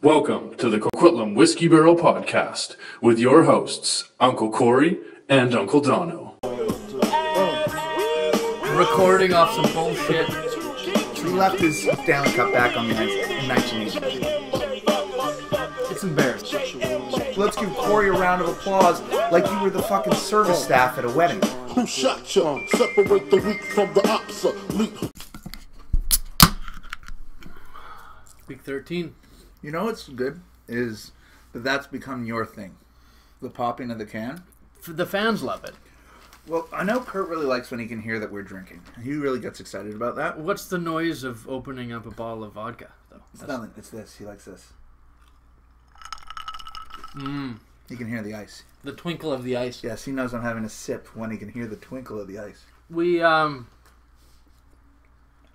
Welcome to the Coquitlam Whiskey Barrel Podcast with your hosts, Uncle Corey and Uncle Dono. Recording off some bullshit. He left his Stanley Cup back on the ice in 1980. It's embarrassing. Let's give Corey a round of applause like you were the fucking service staff at a wedding. Who shot you? Separate the weak from the obsolete. Week 13. You know what's good is that that's become your thing. The popping of the can. The fans love it. Well, I know Kurt really likes when he can hear that we're drinking. He really gets excited about that. What's the noise of opening up a bottle of vodka, though? It's nothing. It's this. He likes this. Mmm. He can hear the ice. The twinkle of the ice. Yes, he knows I'm having a sip when he can hear the twinkle of the ice.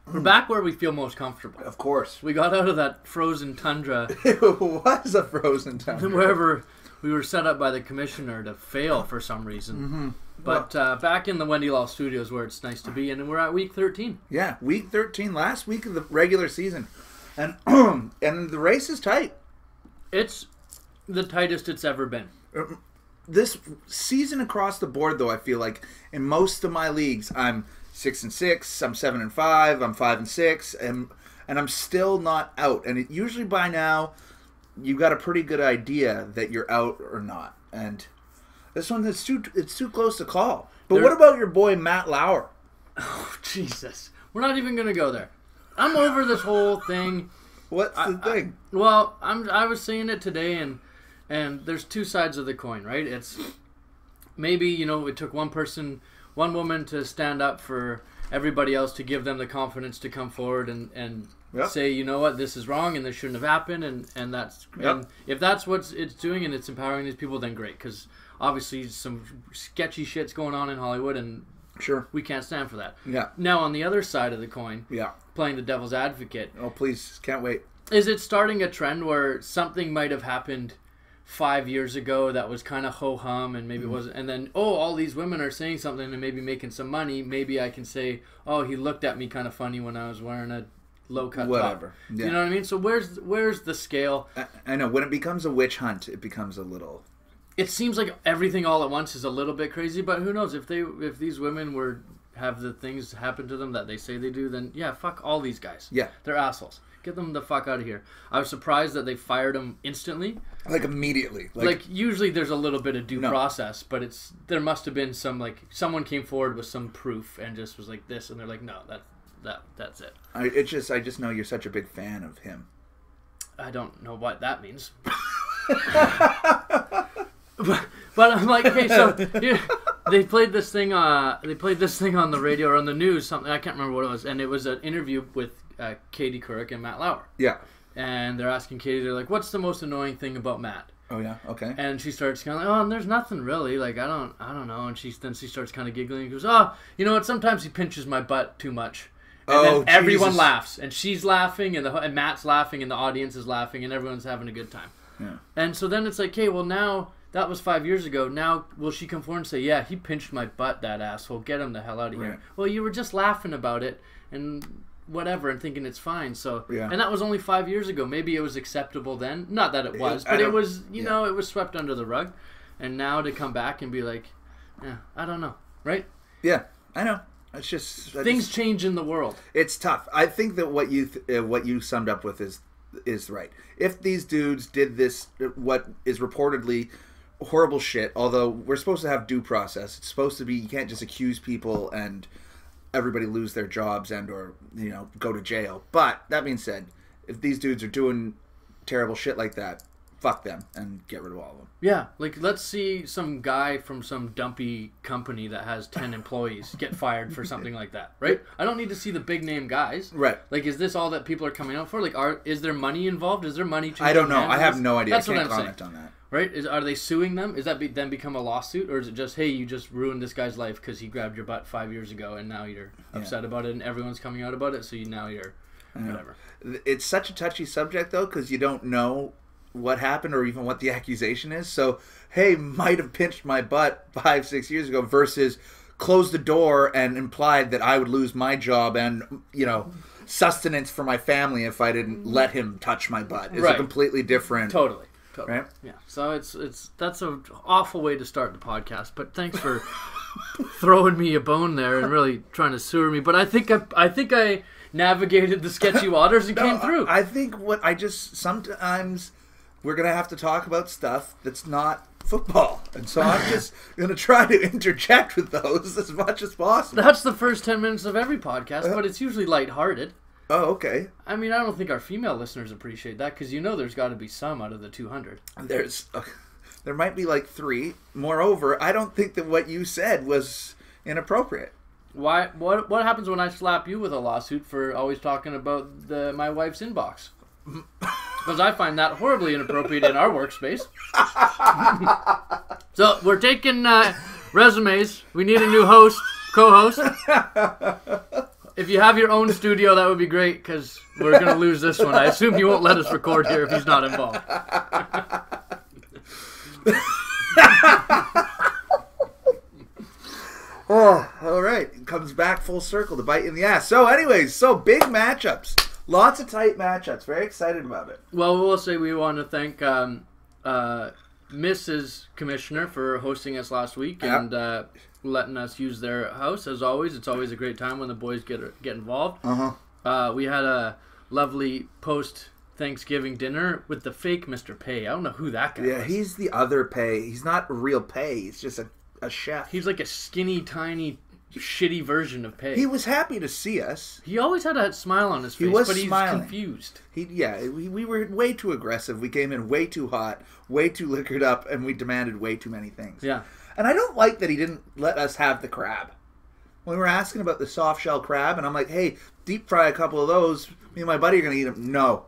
We're back where we feel most comfortable. Of course. We got out of that frozen tundra. It was a frozen tundra. Wherever we were set up by the commissioner to fail for some reason. Mm-hmm. But back in the Wendy Law Studios where it's nice to be, and we're at week 13. Yeah, week 13, last week of the regular season. And and the race is tight. It's the tightest it's ever been. This season across the board, though, I feel like in most of my leagues, I'm 6-6, I'm 7-5, I'm 5-6, and I'm still not out. And usually by now, you got a pretty good idea that you're out or not. And this one, it's too close to call. But what about your boy Matt Lauer? Oh, Jesus. We're not even going to go there. I'm over this whole thing. What's the thing? I was saying it today, and there's two sides of the coin, right? It's maybe, it took one woman to stand up for everybody else to give them the confidence to come forward and say, you know what, this is wrong and this shouldn't have happened, and that's and if that's what it's doing and it's empowering these people, then great, because obviously some sketchy shit's going on in Hollywood, and sure, we can't stand for that. Yeah. Now on the other side of the coin, playing the devil's advocate. Oh, please, can't wait. Is it starting a trend where something might have happened 5 years ago that was kind of ho-hum and maybe it wasn't, and then all these women are saying something and maybe making some money, maybe I can say, oh, he looked at me kind of funny when I was wearing a low-cut whatever top. Yeah. You know what I mean? So where's the scale? I know when it becomes a witch hunt, it becomes a little, it seems like everything all at once is a little bit crazy, but who knows, if these women have the things happen to them that they say they do, then yeah, fuck all these guys. Yeah, they're assholes. Get them the fuck out of here. I was surprised that they fired him instantly. Like immediately. Like usually there's a little bit of due process, but there must have been some, like, someone came forward with some proof and just was like this, and they're like, no, that's it. I just know you're such a big fan of him. I don't know what that means. but I'm like, okay, so they played this thing on the radio or on the news, something, I can't remember what it was, and it was an interview with Katie Couric and Matt Lauer. Yeah. And they're asking Katie, they're like, what's the most annoying thing about Matt? Oh, yeah? Okay. And she starts kind of like, oh, there's nothing really. Like, I don't know. And she starts kind of giggling and goes, oh, you know what? Sometimes he pinches my butt too much. And then everyone laughs. And she's laughing, and Matt's laughing, and the audience is laughing, and everyone's having a good time. Yeah. And so then it's like, okay, well, now, that was 5 years ago. Now, will she come forward and say, yeah, he pinched my butt, that asshole. Get him the hell out of here. Well, you were just laughing about it, and whatever, and thinking it's fine. So, and that was only 5 years ago. Maybe it was acceptable then. Not that it was, but it was, it was swept under the rug. And now to come back and be like, yeah, I don't know, right? Yeah, I know. It's just things change in the world. It's tough. I think that what you summed up with is right. If these dudes did this, what is reportedly horrible shit, although we're supposed to have due process. It's supposed to be, you can't just accuse people and everybody lose their jobs and or go to jail. But that being said, if these dudes are doing terrible shit like that, fuck them and get rid of all of them. Yeah, like, let's see some guy from some dumpy company that has 10 employees get fired for something like that, right? I don't need to see the big name guys. Right. Like, is this all that people are coming out for? Like, is there money involved? Is there money? I don't know. I have no idea. That's I can't what I'm comment saying. On that. Right? Are they suing them? Is that then become a lawsuit? Or is it just, hey, you just ruined this guy's life because he grabbed your butt 5 years ago and now you're upset about it and everyone's coming out about it, so now you're whatever. It's such a touchy subject, though, because you don't know what happened or even what the accusation is. So, hey, might have pinched my butt 5-6 years ago versus closed the door and implied that I would lose my job and, sustenance for my family if I didn't let him touch my butt. It's a completely different... Totally. Right? Yeah. So that's an awful way to start the podcast. But thanks for throwing me a bone there and really trying to sewer me. But I think I navigated the sketchy waters and came through. I think sometimes we're gonna have to talk about stuff that's not football, and so I'm just gonna try to interject with those as much as possible. That's the first 10 minutes of every podcast, but it's usually lighthearted. Oh, okay. I mean, I don't think our female listeners appreciate that because there's got to be some out of the 200. There might be like 3. Moreover, I don't think that what you said was inappropriate. Why? What happens when I slap you with a lawsuit for always talking about my wife's inbox? Because I find that horribly inappropriate in our workspace. So we're taking resumes. We need a new co-host. If you have your own studio, that would be great, because we're going to lose this one. I assume you won't let us record here if he's not involved. Oh, all right. It comes back full circle to bite in the ass. So anyways, big matchups. Lots of tight matchups. Very excited about it. Well, we'll say we want to thank Mrs. Commissioner for hosting us last week and letting us use their house. As always, it's always a great time when the boys get involved. We had a lovely post-Thanksgiving dinner with the fake Mr. Pay. I don't know who that guy is. Yeah, he's the other Pay. He's not real Pay. He's just a chef. He's like a skinny, tiny, shitty version of Pay. He was happy to see us. He always had a smile on his face, but he's confused. We were way too aggressive. We came in way too hot, way too liquored up, and we demanded way too many things. Yeah. And I don't like that he didn't let us have the crab. When we were asking about the soft shell crab, and I'm like, hey, deep fry a couple of those. Me and my buddy are going to eat them. No.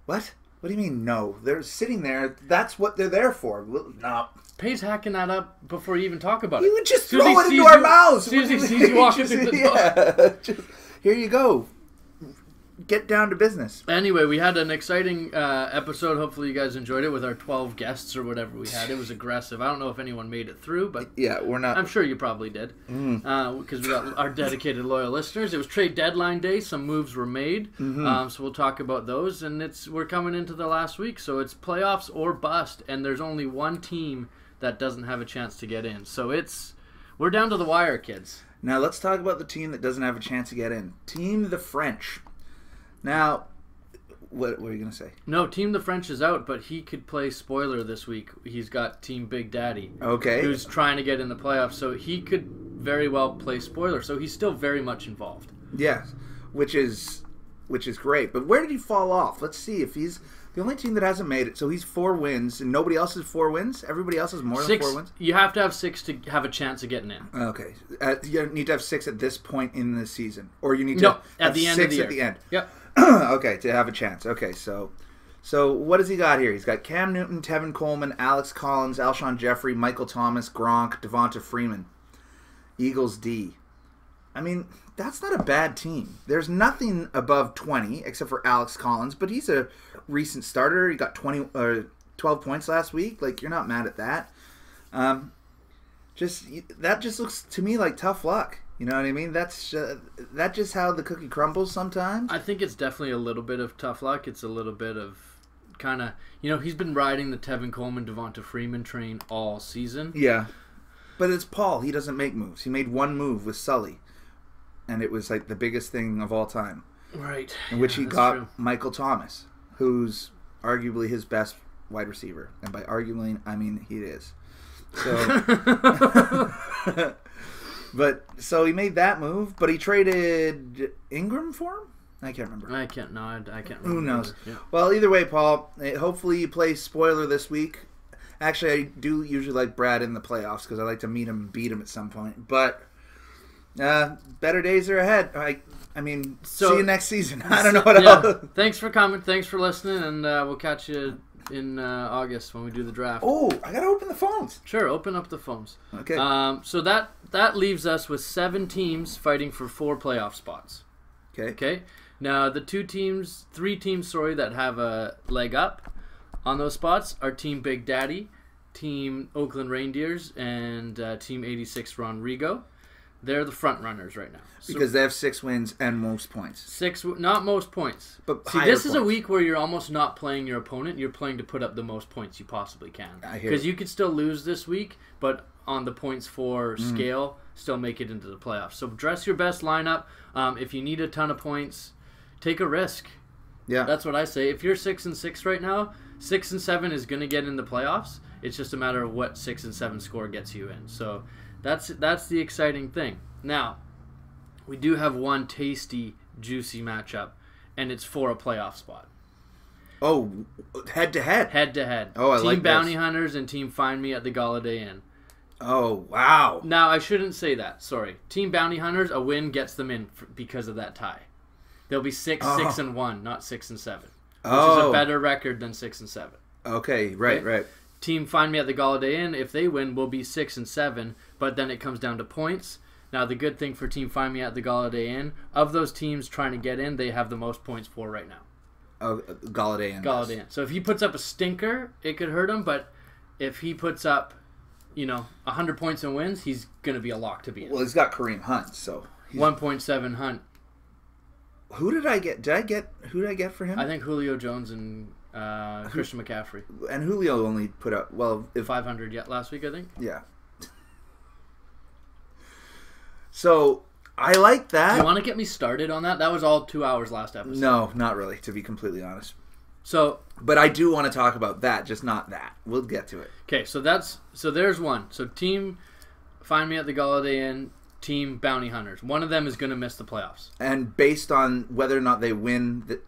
What? What do you mean, no? They're sitting there. That's what they're there for. No. Pay's hacking that up before you even talk about it. He would just throw it into our mouths. As soon as he sees you walking through the door. Here you go. Get down to business. Anyway, we had an exciting episode. Hopefully you guys enjoyed it with our 12 guests or whatever we had. It was aggressive. I don't know if anyone made it through, but yeah, we're not. I'm sure you probably did. Because we got our dedicated loyal listeners. It was trade deadline day. Some moves were made. So we'll talk about those. And we're coming into the last week. So it's playoffs or bust. And there's only one team that doesn't have a chance to get in. So we're down to the wire, kids. Now let's talk about the team that doesn't have a chance to get in. Team the French. Now, what are you going to say? No, Team the French is out, but he could play spoiler this week. He's got Team Big Daddy. Okay. Who's trying to get in the playoffs, so he could very well play spoiler. So he's still very much involved. Yes, which is great. But where did he fall off? Let's see if he's the only team that hasn't made it. So he's 4 wins, and nobody else has 4 wins? Everybody else has more than 4 wins? You have to have 6 to have a chance of getting in. Okay. You need to have 6 at this point in the season. Or you need to at the end 6 of the year. At the end. Yep. Okay, to have a chance. Okay, so what does he got here? He's got Cam Newton, Tevin Coleman, Alex Collins, Alshon Jeffrey, Michael Thomas, Gronk, Devonta Freeman. Eagles D. I mean, that's not a bad team. There's nothing above 20 except for Alex Collins, but he's a recent starter. He got 12 points last week. Like, you're not mad at that. That just looks to me like tough luck. You know what I mean? That's just how the cookie crumbles sometimes. I think it's definitely a little bit of tough luck. It's a little bit of kind of, he's been riding the Tevin Coleman, Devonta Freeman train all season. Yeah. But it's Paul. He doesn't make moves. He made one move with Sully. And it was like the biggest thing of all time. Right. In which he got true. Michael Thomas, who's arguably his best wide receiver. And by arguably, I mean he is. So... So he made that move, but he traded Ingram for him? I can't remember. I can't remember. Who knows? Yeah. Well, either way, Paul, hopefully you play spoiler this week. Actually, I do usually like Brad in the playoffs because I like to meet him and beat him at some point. But better days are ahead. I mean, see you next season. I don't know what else. Thanks for coming. Thanks for listening, and we'll catch you in August when we do the draft. Oh, I gotta open the phones. Sure, open up the phones. Okay. So that leaves us with 7 teams fighting for 4 playoff spots. Okay. Now the 3 teams, that have a leg up on those spots are Team Big Daddy, Team Oakland Reindeers, and Team 86 Ron Rigo. They're the front runners right now. So because they have 6 wins and most points. not most points. But see, this is a week where you're almost not playing your opponent. You're playing to put up the most points you possibly can. Because you could still lose this week, but on the points for scale, still make it into the playoffs. So dress your best lineup. If you need a ton of points, take a risk. Yeah, that's what I say. If you're 6-6 right now, 6 and 7 is going to get in the playoffs. It's just a matter of what 6 and 7 score gets you in. So that's the exciting thing. Now, we do have one tasty, juicy matchup, and it's for a playoff spot. Oh, head to head. Head to head. Oh, I like this. Team Bounty Hunters and Team Find Me at the Galladay Inn. Oh, wow. Now, I shouldn't say that. Sorry. Team Bounty Hunters, a win gets them in because of that tie. They'll be 6-1, not 6-7. Which is a better record than 6-7. Okay, right. Team Find Me at the Galladay Inn, if they win, will be 6-7, but then it comes down to points. Now, the good thing for Team Find Me at the Galladay Inn, of those teams trying to get in, they have the most points for right now. Oh, Galladay Inn. So if he puts up a stinker, it could hurt him, but if he puts up, 100 points and wins, he's going to be a lock to be in. Well, he's got Kareem Hunt, so 1.7 Hunt. Who did I get? Who did I get for him? I think Julio Jones and Christian McCaffrey. And Julio only put up 500 last week, I think. Yeah. So I like that. Do you want to get me started on that? That was all 2 hours last episode. No, not really, to be completely honest. So, but I do want to talk about that, just not that. We'll get to it. Okay, so there's one. So Team Find Me at the Galladay Inn, Team Bounty Hunters. One of them is going to miss the playoffs. And based on whether or not they win,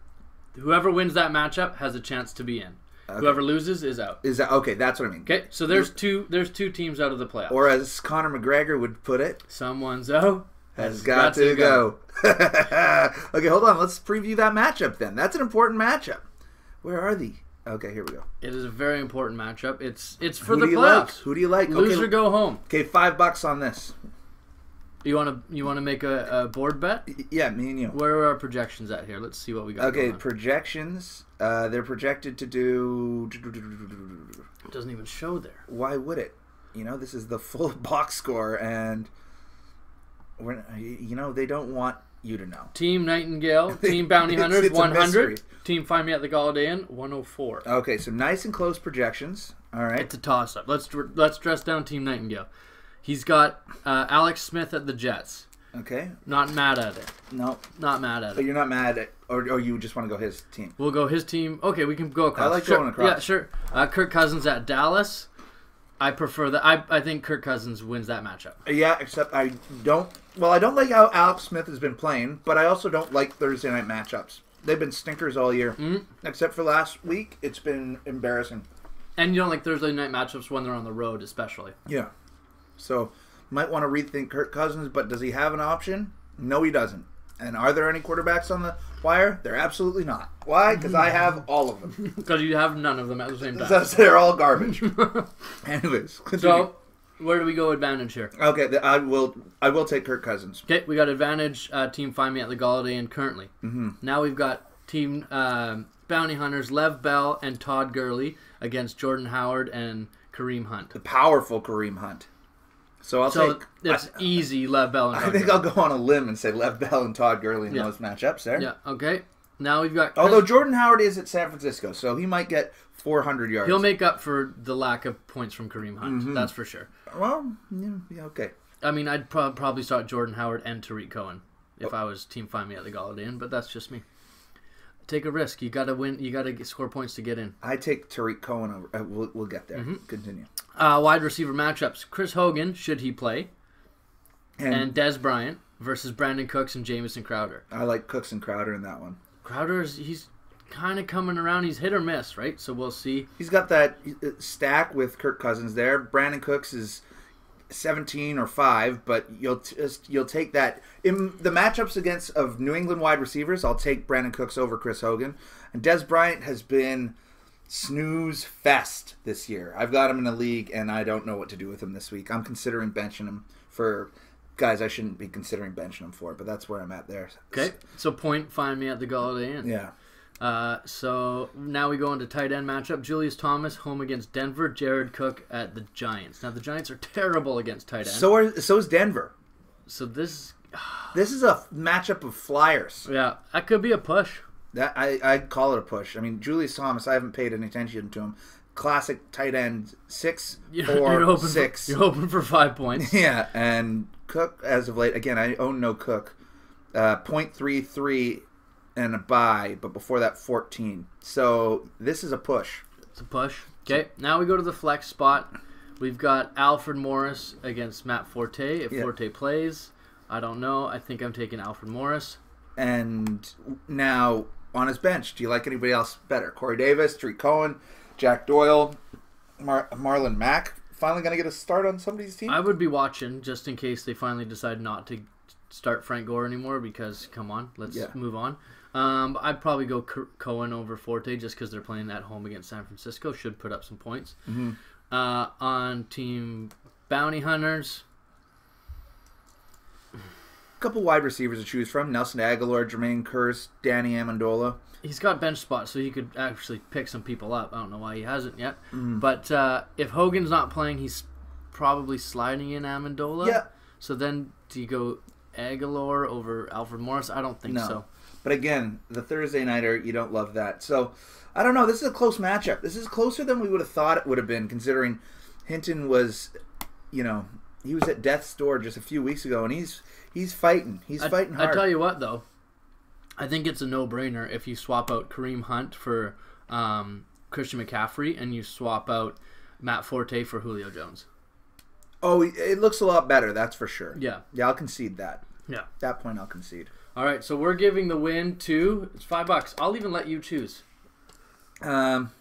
whoever wins that matchup has a chance to be in. Okay. Whoever loses is out. Okay? That's what I mean. Okay, so there's two teams out of the playoffs. Or as Conor McGregor would put it, someone's out has got to go. Okay, hold on. Let's preview that matchup then. That's an important matchup. Where are they? Okay, here we go. It is a very important matchup. It's for the playoffs. Who do you like? Lose or go home. Okay, $5 on this. You want to make a board bet? Yeah, me and you. Where are our projections at here? Let's see what we got. Okay, projections. They're projected to do. It doesn't even show there. Why would it? This is the full box score, and they don't want you to know. Team Nightingale, Team Bounty Hunters, 100. Team Find Me at the Galladay Inn, 104. Okay, so nice and close projections. All right, it's a toss up. Let's dress down Team Nightingale. He's got Alex Smith at the Jets. Okay. Not mad at it. No. Not mad at it. But you're not mad at or you just want to go his team? We'll go his team. Okay, we can go across. I like going across. Yeah, sure. Kirk Cousins at Dallas. I prefer that. I think Kirk Cousins wins that matchup. Yeah, except I don't like how Alex Smith has been playing, but I also don't like Thursday night matchups. They've been stinkers all year. Mm-hmm. Except for last week, it's been embarrassing. And you don't like Thursday night matchups when they're on the road, especially. Yeah. So, might want to rethink Kirk Cousins, but does he have an option? No, he doesn't. And are there any quarterbacks on the wire? They're absolutely not. Why? Because I have all of them. Because you have none of them at the same time. They're all garbage. Anyways, continue. So, where do we go advantage here? Okay, I will take Kirk Cousins. Okay, we got advantage. Team Find Me at the Galladay Inn currently. Mm-hmm. Now we've got Team Bounty Hunters, Lev Bell and Todd Gurley against Jordan Howard and Kareem Hunt. The powerful Kareem Hunt. So it's easy, Lev Bell and Todd Gurley. I'll go on a limb and say Lev Bell and Todd Gurley in those matchups there. Yeah, okay. Now we've got... Although Jordan Howard is at San Francisco, so he might get 400 yards. He'll make up for the lack of points from Kareem Hunt. Mm-hmm. That's for sure. Well, yeah, okay. I mean, I'd probably start Jordan Howard and Tariq Cohen if I was Team Find Me at the Galladay Inn, but that's just me. Take a risk. You got to win. You got to score points to get in. I take Tariq Cohen over. We'll get there. Mm-hmm. Continue. Wide receiver matchups. Chris Hogan, should he play? And Des Bryant versus Brandon Cooks and Jamison Crowder. I like Cooks and Crowder in that one. He's kind of coming around. He's hit or miss, right? So we'll see. He's got that stack with Kirk Cousins there. Brandon Cooks is 17 or 5, but you'll take that in the matchups of New England wide receivers. I'll take Brandon Cooks over Chris Hogan, and Des Bryant has been snooze fest this year. I've got him in a league, and I don't know what to do with him this week. I'm considering benching him for guys I shouldn't be considering benching him for, but that's where I'm at there. Okay, so Find Me at the Galladay Inn. Yeah. So now we go into tight end matchup. Julius Thomas home against Denver. Jared Cook at the Giants. Now the Giants are terrible against tight end. So is Denver. So this is a matchup of flyers. Yeah, that could be a push. That I'd call it a push. I mean, Julius Thomas, I haven't paid any attention to him. Classic tight end, 6'4", 6. You're hoping for 5 points. Yeah, and Cook, as of late, again, I own no Cook. 0.33 and a bye, but before that, 14. So this is a push. It's a push. Okay, now we go to the flex spot. We've got Alfred Morris against Matt Forte. If Forte plays, I don't know. I think I'm taking Alfred Morris. And now, on his bench, do you like anybody else better? Corey Davis, Tariq Cohen, Jack Doyle, Marlon Mack. Finally going to get a start on somebody's team? I would be watching just in case they finally decide not to start Frank Gore anymore because, come on, let's move on. I'd probably go Cohen over Forte just because they're playing at home against San Francisco. Should put up some points. Mm-hmm. On Team Bounty Hunters, a couple wide receivers to choose from. Nelson Aguilar, Jermaine Kearse, Danny Amendola. He's got bench spots, so he could actually pick some people up. I don't know why he hasn't yet. But if Hogan's not playing, he's probably sliding in Amendola. Yeah. So then do you go Aguilar over Alfred Morris? I don't think so. But again, the Thursday nighter, you don't love that. So, I don't know. This is a close matchup. This is closer than we would have thought it would have been, considering Hinton was, he was at death's door just a few weeks ago, and he's fighting. He's fighting hard. I tell you what, though. I think it's a no-brainer if you swap out Kareem Hunt for Christian McCaffrey and you swap out Matt Forte for Julio Jones. Oh, it looks a lot better, that's for sure. Yeah. Yeah, I'll concede that. Yeah. At that point, I'll concede. All right, so we're giving the win to... It's $5. I'll even let you choose. God,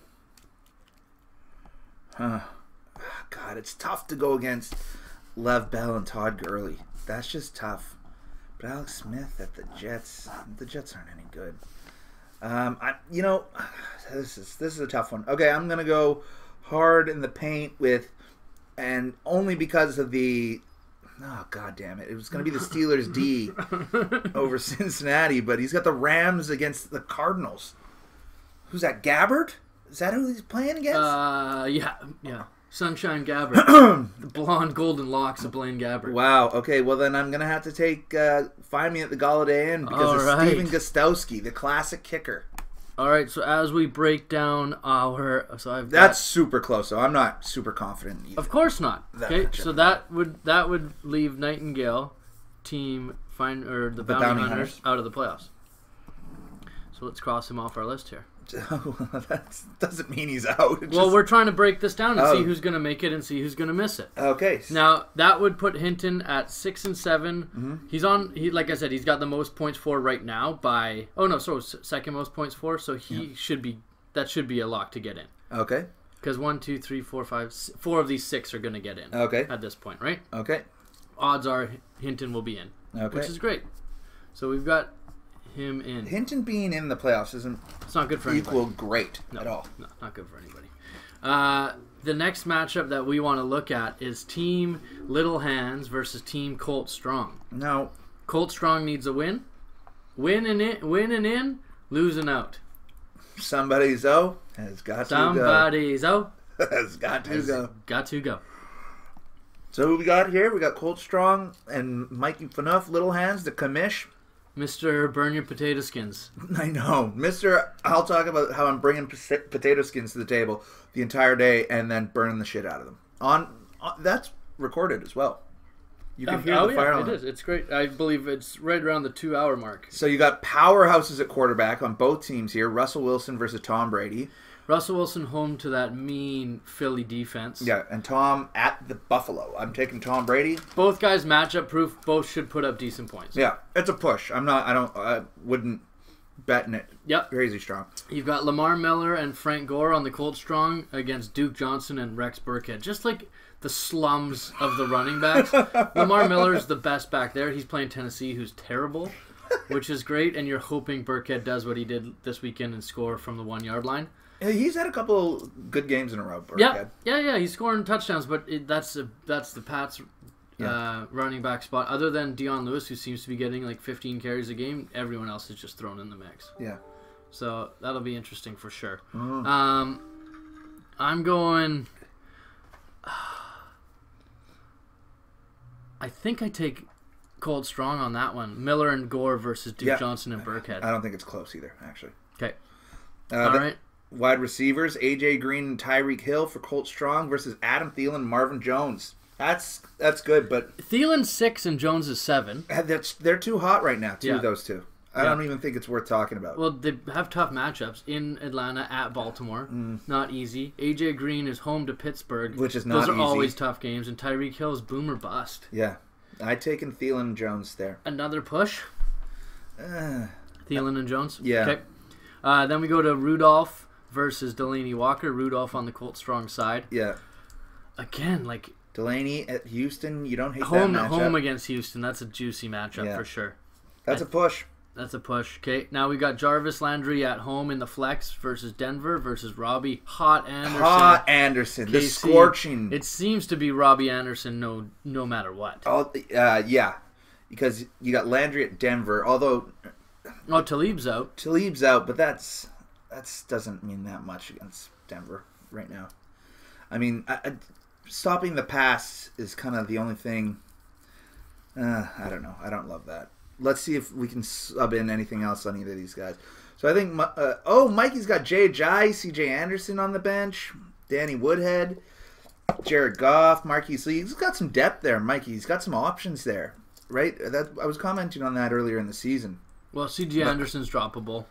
it's tough to go against Lev Bell and Todd Gurley. That's just tough. But Alex Smith at the Jets aren't any good. This is a tough one. Okay, I'm gonna go hard in the paint and only because of the. Oh, God damn it. It was going to be the Steelers D over Cincinnati, but he's got the Rams against the Cardinals. Who's that, Gabbard? Is that who he's playing against? Yeah. Sunshine Gabbard. The blonde golden locks of Blaine Gabbard. Wow. Okay, well then I'm going to have to take Find Me at the Galladay Inn because of Steven Gostowski, the classic kicker. All right, so as we break down our... That's super close, so I'm not super confident either. Of course not. Okay, so that would leave Nightingale team the Bounty Hunters out of the playoffs. So let's cross him off our list here. That doesn't mean he's out. We're trying to break this down and see who's going to make it and see who's going to miss it. Okay. Now that would put Hinton at 6 and 7. Mm-hmm. He's on. Like I said, he's got the most points for right now by. Second most points for. So he should be. That should be a lock to get in. Okay. Because 1, 2, 3, 4, 5, 4 of these 6 are going to get in. Okay. At this point, right? Okay. Odds are Hinton will be in. Okay. Which is great. So we've got him in. Hinton being in the playoffs isn't. It's not good for equal anybody. Great at all. No, not good for anybody. The next matchup that we want to look at is Team Little Hands versus Team Colt Strong. No. Colt Strong needs a win. Win and in, lose and out. Somebody's has got to go. Somebody's has got to go. Got to go. So who we got here? We got Colt Strong and Mikey Fanuff, Little Hands, the commish. Mr. Burn Your Potato Skins. I know. I'll talk about how I'm bringing potato skins to the table the entire day and then burning the shit out of them. That's recorded as well. You can hear the fire alarm. It is. It's great. I believe it's right around the 2-hour mark. So you got powerhouses at quarterback on both teams here. Russell Wilson versus Tom Brady. Russell Wilson home to that mean Philly defense. Yeah, and Tom at the Buffalo. I'm taking Tom Brady. Both guys matchup proof. Both should put up decent points. Yeah, it's a push. I wouldn't bet in it. Yep. Crazy strong. You've got Lamar Miller and Frank Gore on the Colt Strong against Duke Johnson and Rex Burkhead. Just like the slums of the running backs. Lamar Miller's the best back there. He's playing Tennessee, who's terrible, which is great. And you're hoping Burkhead does what he did this weekend and score from the 1-yard line. He's had a couple good games in a row. Burkhead. Yeah. He's scoring touchdowns, but that's the Pats' running back spot. Other than Deion Lewis, who seems to be getting like 15 carries a game, everyone else is just thrown in the mix. Yeah. So that'll be interesting for sure. Mm. I'm going. I think I take Cold Strong on that one. Miller and Gore versus Duke Johnson and Burkhead. I don't think it's close either, actually. Okay. All right. Wide receivers, A.J. Green and Tyreek Hill for Colt Strong versus Adam Thielen and Marvin Jones. That's good, but... Thielen's 6 and Jones is 7. They're too hot right now, those two. I don't even think it's worth talking about. Well, they have tough matchups in Atlanta at Baltimore. Not easy. A.J. Green is home to Pittsburgh. Which is not easy. Those are always tough games. And Tyreek Hill is boom or bust. Yeah. I'd taken Thielen and Jones there. Another push? Thielen and Jones? Yeah. Okay. Then we go to Rudolph versus Delaney Walker. Rudolph on the Colt Strong side. Yeah. Again, like... Delaney at Houston, you don't hate that matchup. Home against Houston, that's a juicy matchup for sure. That's a push. That's a push. Okay, now we got Jarvis Landry at home in the flex versus Denver versus Robbie Hot Anderson. The scorching. It seems to be Robbie Anderson no matter what. Oh, yeah, because you got Landry at Denver, although... Oh, Talib's out, but that doesn't mean that much against Denver right now. I mean, stopping the pass is kind of the only thing. I don't know. I don't love that. Let's see if we can sub in anything else on either of these guys. So I think, Mikey's got Jay Ajayi, CJ Anderson on the bench, Danny Woodhead, Jared Goff, Marquise Lee. He's got some depth there, Mikey. He's got some options there, right? I was commenting on that earlier in the season. Well, CJ Anderson's droppable.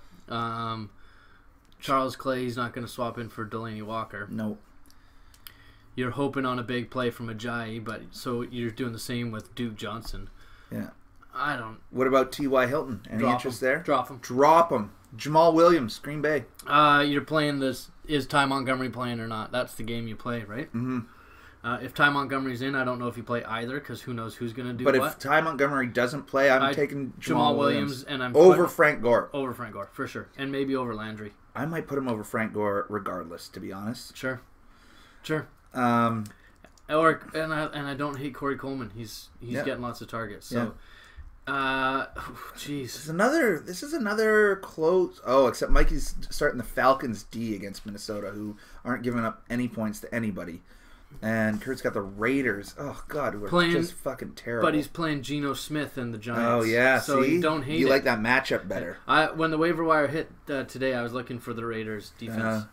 Charles Clay's not going to swap in for Delaney Walker. Nope. You're hoping on a big play from Ajayi, but so you're doing the same with Duke Johnson. Yeah. I don't. What about T.Y. Hilton? Any interest there? Drop him. Drop him. Jamal Williams, Green Bay. You're playing this. Is Ty Montgomery playing or not? That's the game you play, right? Mm-hmm. If Ty Montgomery's in, I don't know if you play either because who knows who's going to do what. But if Ty Montgomery doesn't play, I'm taking Jamal Williams and I'm over Frank Gore. Over Frank Gore, for sure. And maybe over Landry. I might put him over Frank Gore regardless, to be honest. Sure. And I don't hate Corey Coleman. He's getting lots of targets. So, jeez. This is another close. Oh, except Mikey's starting the Falcons D against Minnesota, who aren't giving up any points to anybody. And Kurt's got the Raiders. Oh God, who are just fucking terrible. But he's playing Geno Smith and the Giants. Oh yeah, so you don't hate it. You like that matchup better. When the waiver wire hit today, I was looking for the Raiders defense.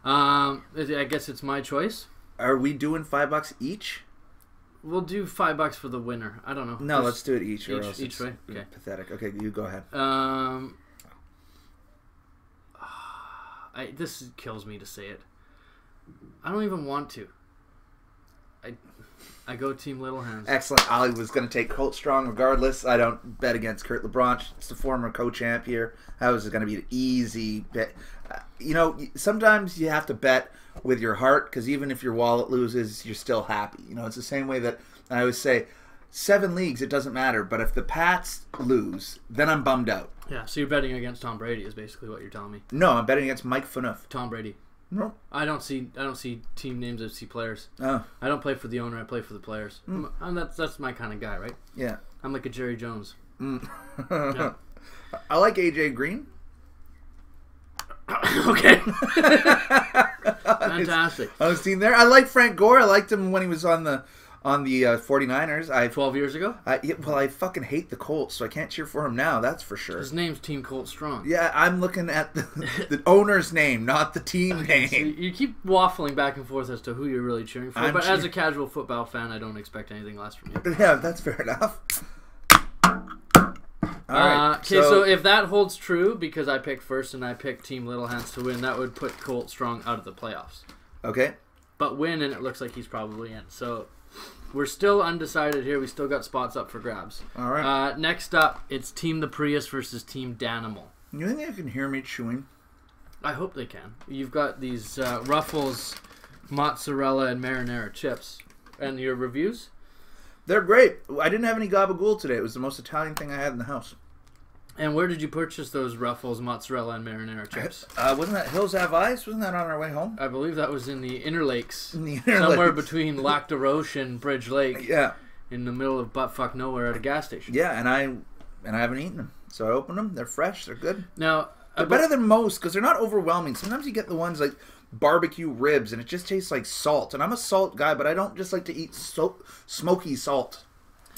I guess it's my choice. Are we doing $5 each? We'll do $5 for the winner. I don't know. No, let's do it each. Each way. Okay. Pathetic. Okay, you go ahead. This kills me to say it. I don't even want to. I go Team Little Hands. Excellent. I was going to take Colt Strong regardless. I don't bet against Kurt LeBranch. It's the former co-champ here. That was going to be an easy bet. Sometimes you have to bet with your heart because even if your wallet loses, you're still happy. It's the same way that I always say, 7 leagues, it doesn't matter. But if the Pats lose, then I'm bummed out. Yeah, so you're betting against Tom Brady is basically what you're telling me. No, I'm betting against Mike Phaneuf. Tom Brady. No. I don't see team names. I see players. Oh. I don't play for the owner. I play for the players. That's my kind of guy, right? Yeah. I'm like a Jerry Jones. Yeah. I like AJ Green. Okay. Fantastic. I was seeing there. I like Frank Gore. I liked him when he was on the 49ers. 12 years ago? I fucking hate the Colts, so I can't cheer for him now, that's for sure. His name's Team Colt Strong. Yeah, I'm looking at the owner's name, not the team name. So you keep waffling back and forth as to who you're really cheering for, as a casual football fan, I don't expect anything less from you. Yeah, that's fair enough. All right. Okay, so if that holds true, because I picked first and I picked Team Little Hands to win, that would put Colt Strong out of the playoffs. Okay. But win, and it looks like he's probably in. So we're still undecided here. We still got spots up for grabs. All right. Next up, it's Team the Prius versus Team Danimal. You think they can hear me chewing? I hope they can. You've got these Ruffles, mozzarella, and marinara chips. And your reviews? They're great. I didn't have any gabagool today. It was the most Italian thing I had in the house. And where did you purchase those Ruffles, mozzarella, and marinara chips? Wasn't that Hills Have Eyes? Wasn't that on our way home? I believe that was in the Inner Lakes. Somewhere Somewhere between Lac de Roche and Bridge Lake. Yeah. In the middle of buttfuck nowhere at a gas station. Yeah, and I haven't eaten them. So I opened them. They're fresh. They're good. Now, they're better than most because they're not overwhelming. Sometimes you get the ones like barbecue ribs and it just tastes like salt. And I'm a salt guy, but I don't just like to eat smoky salt.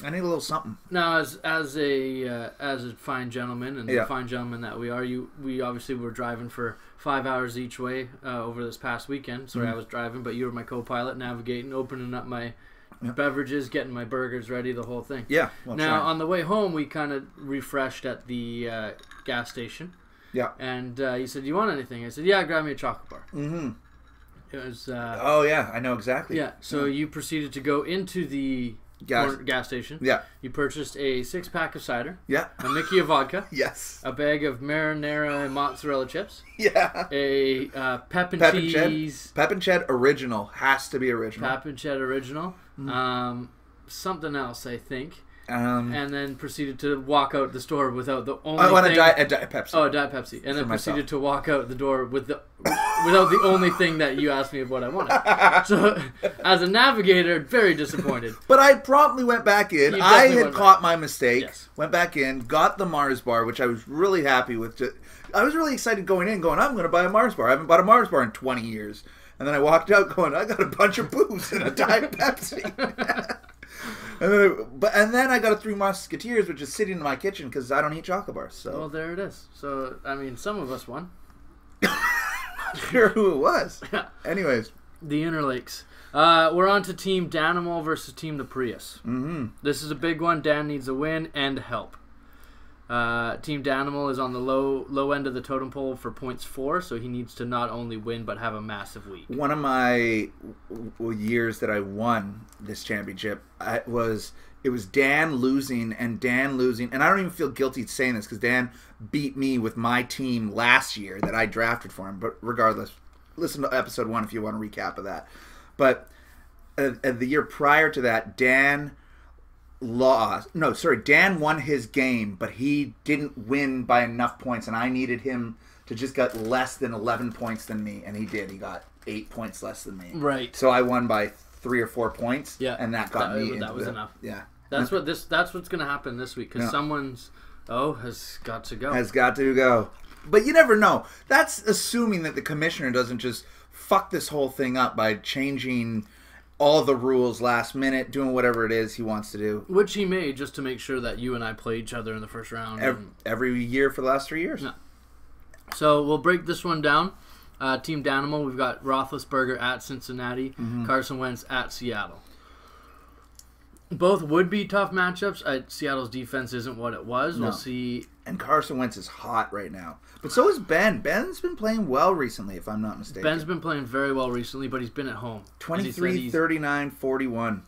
I need a little something. Now, as a fine gentleman and the fine gentleman that we are, we obviously were driving for 5 hours each way over this past weekend. Sorry, I was driving, but you were my co-pilot, navigating, opening up my beverages, getting my burgers ready, the whole thing. Yeah. Well, now, on the way home, we kind of refreshed at the gas station. Yeah. And he said, "You want anything?" I said, "Yeah, grab me a chocolate bar." Mm-hmm. It was... oh, yeah, I know exactly. Yeah, so you proceeded to go into the gas station. Yeah. You purchased a 6-pack of cider. Yeah. A Mickey of vodka. Yes. A bag of marinara and mozzarella chips. Yeah. A pep and cheese. Pep and Ched original. Has to be original. Pep and Ched original. Something else, I think. And then proceeded to walk out the store without the only I want thing... a Diet Pepsi. Oh, a Diet Pepsi. And then proceeded to walk out the door without the only thing that you asked me of what I wanted. So, as a navigator, very disappointed. But I promptly went back in. I had caught my mistake. Yes. Went back in, got the Mars bar, which I was really happy with. I was really excited going in, going, I'm going to buy a Mars bar. I haven't bought a Mars bar in 20 years. And then I walked out going, I got a bunch of booze and a Diet Pepsi. And then I got a Three Musketeers, which is sitting in my kitchen because I don't eat chocolate bars. So. Well, there it is. So, I mean, some of us won. Sure who it was. Yeah. Anyways. The Interlakes. We're on to Team Danimal versus Team the Prius. Mm-hmm. This is a big one. Dan needs a win and help. Team Danimal is on the low end of the totem pole for points 4, so he needs to not only win but have a massive week. One of my years that I won this championship, it was Dan losing, and I don't even feel guilty saying this because Dan beat me with my team last year that I drafted for him. But regardless, listen to episode 1 if you want a recap of that. But the year prior to that, Dan won his game, but he didn't win by enough points, and I needed him to just get less than 11 points than me, and he did. He got 8 points less than me. Right. So I won by 3 or 4 points. Yeah. And that got me. That was enough. Yeah. That's what's going to happen this week because someone's has got to go. Has got to go. But you never know. That's assuming that the commissioner doesn't just fuck this whole thing up by changing all the rules last minute, doing whatever it is he wants to do. Which he may, just to make sure that you and I play each other in the first round. Every year for the last 3 years. Yeah. So we'll break this one down. Team Danimal, we've got Roethlisberger at Cincinnati, Carson Wentz at Seattle. Both would be tough matchups. Seattle's defense isn't what it was. No. We'll see. And Carson Wentz is hot right now. But so is Ben. Ben's been playing well recently, if I'm not mistaken. Ben's been playing very well recently, but he's been at home. 23, 39, 41.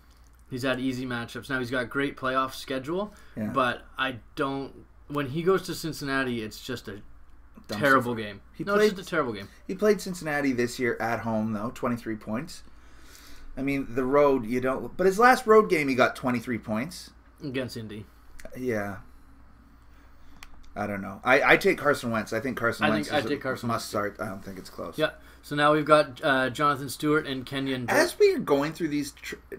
He's had easy matchups. Now, he's got a great playoff schedule, but when he goes to Cincinnati, it's just a terrible game. It's just a terrible game. He played Cincinnati this year at home, though, 23 points. I mean, the road, you don't... But his last road game, he got 23 points. Against Indy. Yeah. I don't know. I take Carson Wentz. I think Carson Wentz is a must start. I don't think it's close. Yeah. So now we've got Jonathan Stewart and Kenyon Drake. As we are going through these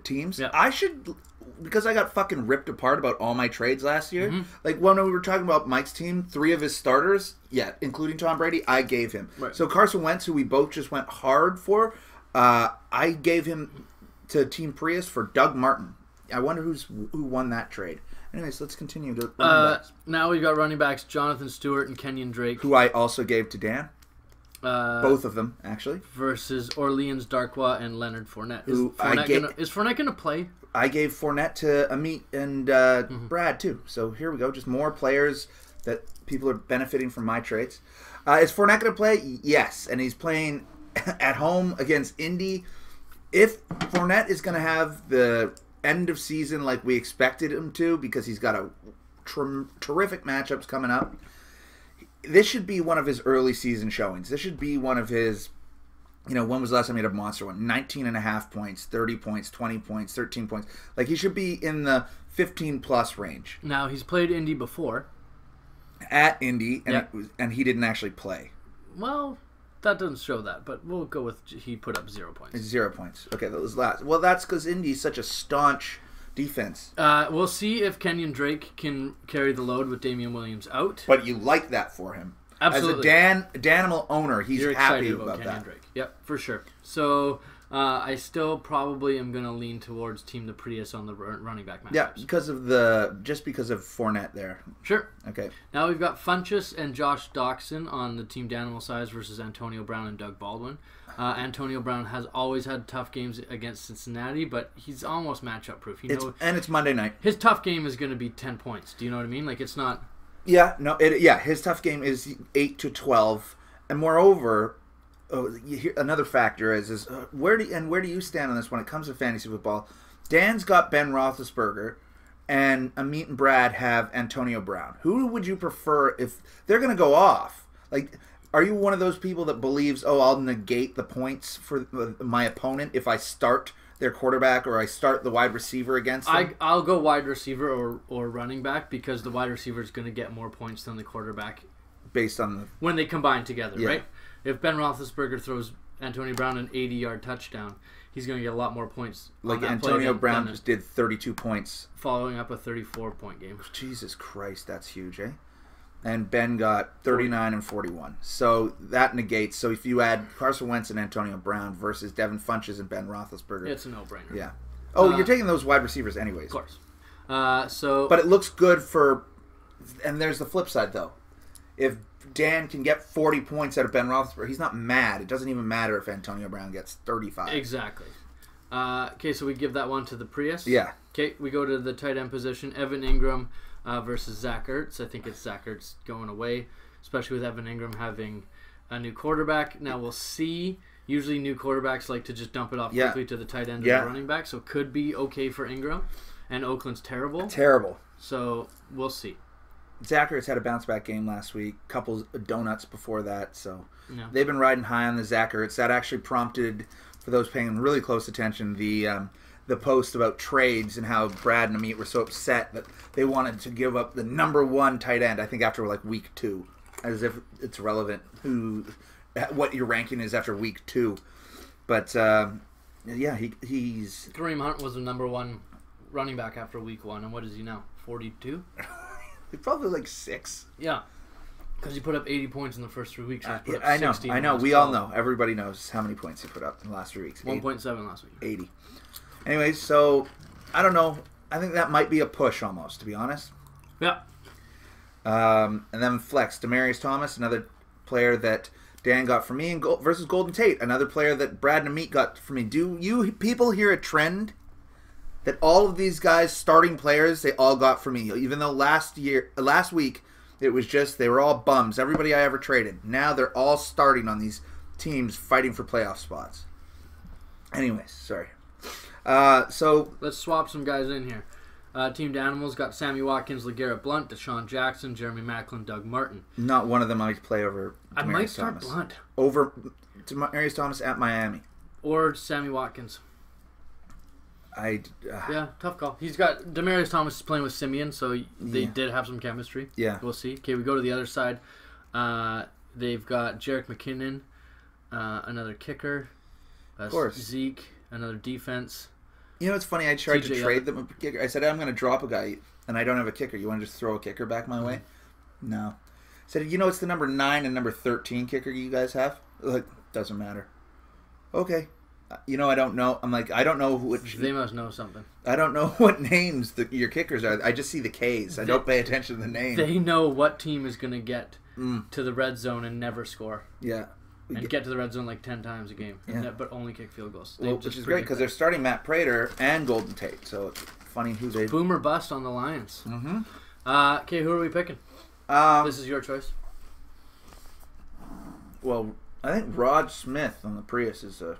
teams, I should... Because I got fucking ripped apart about all my trades last year. Like, when we were talking about Mike's team, 3 of his starters, including Tom Brady, I gave him. Right. So Carson Wentz, who we both just went hard for... I gave him to Team Prius for Doug Martin. I wonder who won that trade. Anyways, let's continue to running backs. Now we've got running backs Jonathan Stewart and Kenyon Drake. Who I also gave to Dan. Both of them, actually. Versus Orleans Darkwa and Leonard Fournette. Is Fournette going to play? I gave Fournette to Amit and Brad, too. So here we go. Just more players that people are benefiting from my trades. Is Fournette going to play? Yes. And he's playing... at home against Indy. If Fournette is going to have the end of season like we expected him to, because he's got a terrific matchups coming up, this should be one of his early season showings. This should be one of his, when was the last time he had a monster one? 19.5 points, 30 points, 20 points, 13 points. Like, he should be in the 15-plus range. Now, he's played Indy before. At Indy, and he didn't actually play. Well... That doesn't show that, but we'll go with he put up 0 points. 0 points. Okay, that was last. Well, that's because Indy's such a staunch defense. We'll see if Kenyon Drake can carry the load with Damian Williams out. But you like that for him. Absolutely. As a Danimal owner, he's You're happy excited about Kenyon that. Drake. Yep, for sure. So I still probably am going to lean towards Team the Prius on the running back matchups. Yeah, because of Fournette there. Sure. Okay. Now we've got Funchess and Josh Doxson on the Team Danimal sides versus Antonio Brown and Doug Baldwin. Antonio Brown has always had tough games against Cincinnati, but he's almost matchup proof. And it's Monday night. His tough game is going to be 10 points. Do you know what I mean? Like, it's not... Yeah, no, his tough game is 8 to 12. And moreover, another factor is where do you stand on this when it comes to fantasy football? Dan's got Ben Roethlisberger, and Amit and Brad have Antonio Brown. Who would you prefer if they're going to go off? Like... Are you one of those people that believes, I'll negate the points for my opponent if I start their quarterback or I start the wide receiver against them? I'll go wide receiver or running back because the wide receiver is going to get more points than the quarterback. Based on when they combine together, right? If Ben Roethlisberger throws Antonio Brown an 80-yard touchdown, he's going to get a lot more points. Like Antonio Brown just did 32 points. Following up a 34-point game. Jesus Christ, that's huge, eh? And Ben got 39 and 41. So that negates. So if you add Carson Wentz and Antonio Brown versus Devin Funchess and Ben Roethlisberger. It's a no-brainer. Yeah. Oh, you're taking those wide receivers anyways. Of course. But it looks good for... And there's the flip side, though. If Dan can get 40 points out of Ben Roethlisberger, he's not mad. It doesn't even matter if Antonio Brown gets 35. Exactly. Okay, so we give that one to the Prius. Yeah. Okay, we go to the tight end position. Evan Ingram versus Zach Ertz. I think it's Zach Ertz going away, especially with Evan Ingram having a new quarterback. Now we'll see. Usually new quarterbacks like to just dump it off quickly to the tight end or the running back, so it could be okay for Ingram. And Oakland's terrible. Terrible. So we'll see. Zach Ertz had a bounce-back game last week. Couple of donuts before that, so they've been riding high on the Zach Ertz. That actually prompted, for those paying really close attention, the post about trades and how Brad and Amit were so upset that they wanted to give up the number one tight end, I think after like week 2, as if it's relevant what your ranking is after week 2. But he's... Kareem Hunt was the number one running back after week 1, and what is he now? 42? He's probably like 6. Yeah. Because he put up 80 points in the first 3 weeks. I know. We all know. Everybody knows how many points he put up in the last 3 weeks. 1.7 last week. 80. Anyways, so, I don't know. I think that might be a push almost, to be honest. Yeah. And then flex. Demaryius Thomas, another player that Dan got for me, and versus Golden Tate, another player that Brad and Amit got for me. Do you people hear a trend that all of these guys, starting players, they all got for me? Even though last week, it was just, they were all bums. Everybody I ever traded. Now they're all starting on these teams fighting for playoff spots. Anyways, sorry. So let's swap some guys in here. Team Danimals got Sammy Watkins, LeGarrette Blount, Deshaun Jackson, Jeremy Maclin, Doug Martin. Not one of them I might play over Demaryius I might start Thomas. Blount. Over Demaryius Thomas at Miami. Or Sammy Watkins. Yeah, tough call. He's got Demaryius Thomas is playing with Simeon, so they did have some chemistry. Yeah. We'll see. Okay, we go to the other side. They've got Jerick McKinnon, another kicker. Of course. Zeke, another defense. You know, it's funny. I tried to trade them a kicker. I said, I'm going to drop a guy, and I don't have a kicker. You want to just throw a kicker back my way? No. I said, it's the number 9 and number 13 kicker you guys have? Like, doesn't matter. Okay. I don't know. I'm like, I don't know which... They must know something. I don't know what names your kickers are. I just see the Ks. I don't pay attention to the name. They know what team is going to get to the red zone and never score. Yeah. And get to the red zone like 10 times a game, but only kick field goals. Which is great because they're starting Matt Prater and Golden Tate. So it's funny who they... Boom or bust on the Lions. Mm-hmm. Okay, who are we picking? This is your choice. Well, I think Rod Smith on the Prius is the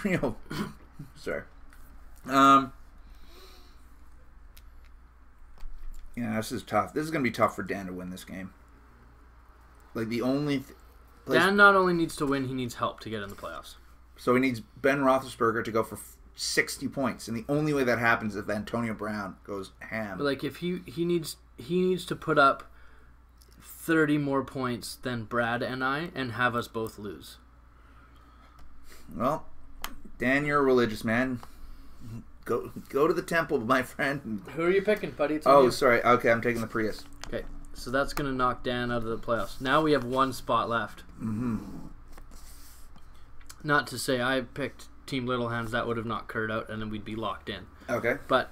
real... Sorry. Yeah, this is tough. This is going to be tough for Dan to win this game. Like, the only... Dan not only needs to win, he needs help to get in the playoffs. So he needs Ben Roethlisberger to go for 60 points, and the only way that happens is if Antonio Brown goes ham. But like if he needs to put up 30 more points than Brad and I, and have us both lose. Well, Dan, you're a religious man. Go to the temple, my friend. Who are you picking, buddy? Sorry. Okay, I'm taking the Prius. Okay. So that's going to knock Dan out of the playoffs. Now we have one spot left. Mm-hmm. Not to say I picked Team Little Hands, that would have knocked Kurt out, and then we'd be locked in. Okay. But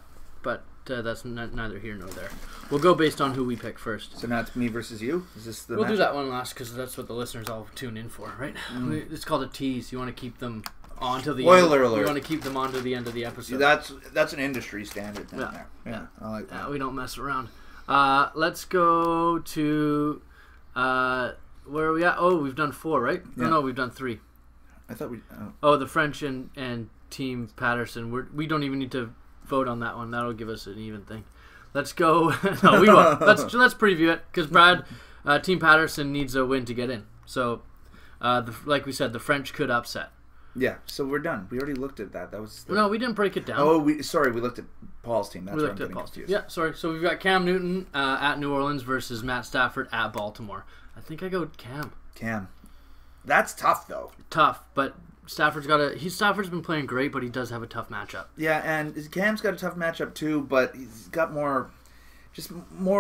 that's neither here nor there. We'll go based on who we pick first. So now it's me versus you? Is this the We'll match? do that one last because that's what the listeners all tune in for, right? It's called a tease. You want to keep them on to the Spoiler end. alert. You want to keep them on to the end of the episode. That's an industry standard thing Yeah. there. Yeah. I like that. We don't mess around. Let's go to where are we at? Oh, we've done 4, right? Yeah. No, we've done 3. I thought we... Oh, the French and Team Patterson. We don't even need to vote on that one. That'll give us an even thing. Let's go. No, we won't. Let's preview it because Brad, Team Patterson needs a win to get in. So, like we said, the French could upset. Yeah, so we're done. We already looked at that. That was No, we didn't break it down. Oh, we looked at Paul's team. That's We where I'm looked at getting Paul's. confused. Yeah, sorry. So we've got Cam Newton at New Orleans versus Matt Stafford at Baltimore. I think I go Cam. That's tough though. Tough, but Stafford's been playing great, but he does have a tough matchup. Yeah, and Cam's got a tough matchup too, but he's got more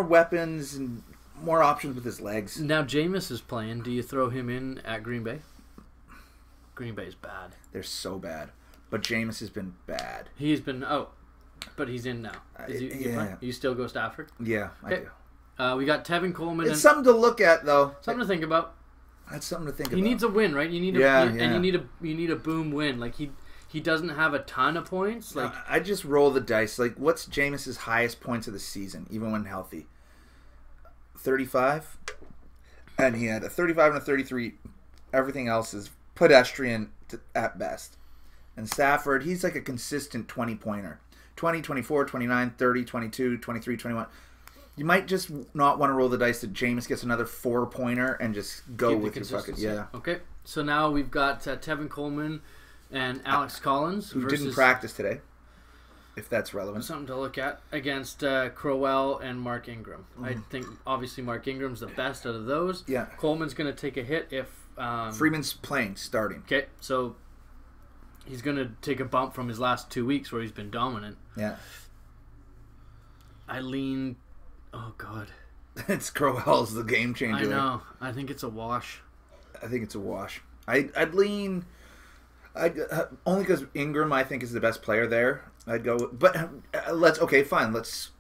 weapons and more options with his legs. Now Jameis is playing. Do you throw him in at Green Bay? Green Bay's bad. They're so bad. But Jameis has been bad. He's been but he's in now. Yeah. You still go Stafford? Yeah, Okay. I do. We got Tevin Coleman. It's something to look at though. Something to think about. That's something to think about. He needs a win, right? You need and you need a boom win. Like he doesn't have a ton of points. Like I just roll the dice. Like what's Jameis's highest points of the season, even when healthy? 35, and he had a 35 and a 33. Everything else is pedestrian at best. And Stafford, he's like a consistent 20-pointer. 20, 24, 29, 30, 22, 23, 21. You might just not want to roll the dice that Jameis gets another 4-pointer and just go with your fucking... Yeah. Okay, so now we've got Tevin Coleman and Alex Collins. Who didn't practice today, if that's relevant. Something to look at against Crowell and Mark Ingram. I think, obviously, Mark Ingram's the best out of those. Yeah. Coleman's going to take a hit if... Freeman's playing, starting. Okay, so he's going to take a bump from his last 2 weeks where he's been dominant. Yeah. I lean... Oh, God. It's Crowell's the game changer. I know. I think it's a wash. I think it's a wash. I'd lean... only because Ingram, I think, is the best player there. I'd go... But let's... Okay, fine. Let's...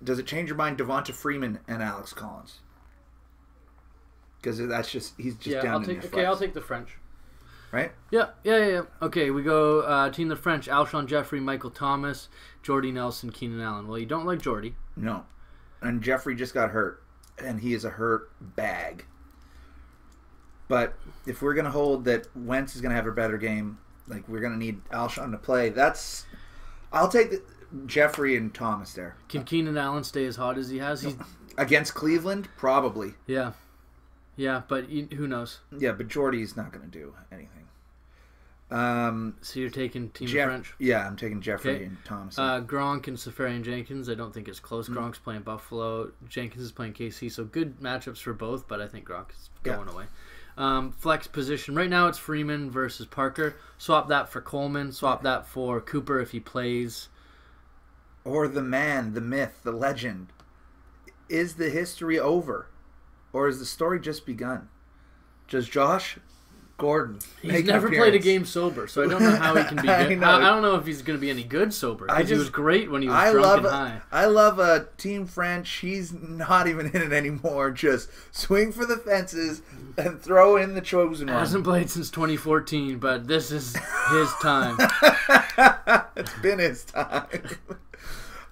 Does it change your mind, Devonta Freeman and Alex Collins? Because that's just... He's just down in your flex. I'll take the French. Right? Yeah. Okay, we go Team the French, Alshon Jeffrey, Michael Thomas, Jordy Nelson, Keenan Allen. Well, you don't like Jordy. No. And Jeffrey just got hurt. And he is a hurt bag. But if we're going to hold that Wentz is going to have a better game, like we're going to need Alshon to play, that's... I'll take Jeffrey and Thomas there. Can Keenan Allen stay as hot as he has? He's... Against Cleveland? Probably. Yeah. Yeah, but who knows? Yeah, but Jordy's not going to do anything. So you're taking Team French? Yeah, I'm taking Jeffrey and Thomas. Gronk and Safarian Jenkins. I don't think it's close. Gronk's playing Buffalo. Jenkins is playing KC. So good matchups for both, but I think Gronk is going away. Flex position. Right now it's Freeman versus Parker. Swap that for Coleman. Swap that for Cooper if he plays. Or the man, the myth, the legend. Is the history over? Or has the story just begun? Does Josh Gordon He's never played a game sober, so I don't know how he can be good. I don't know if he's going to be any good sober. Because he was great when he was drunk and high. I love Team French. He's not even in it anymore. Just swing for the fences and throw in the chosen one. Hasn't played since 2014, but this is his time. It's been his time.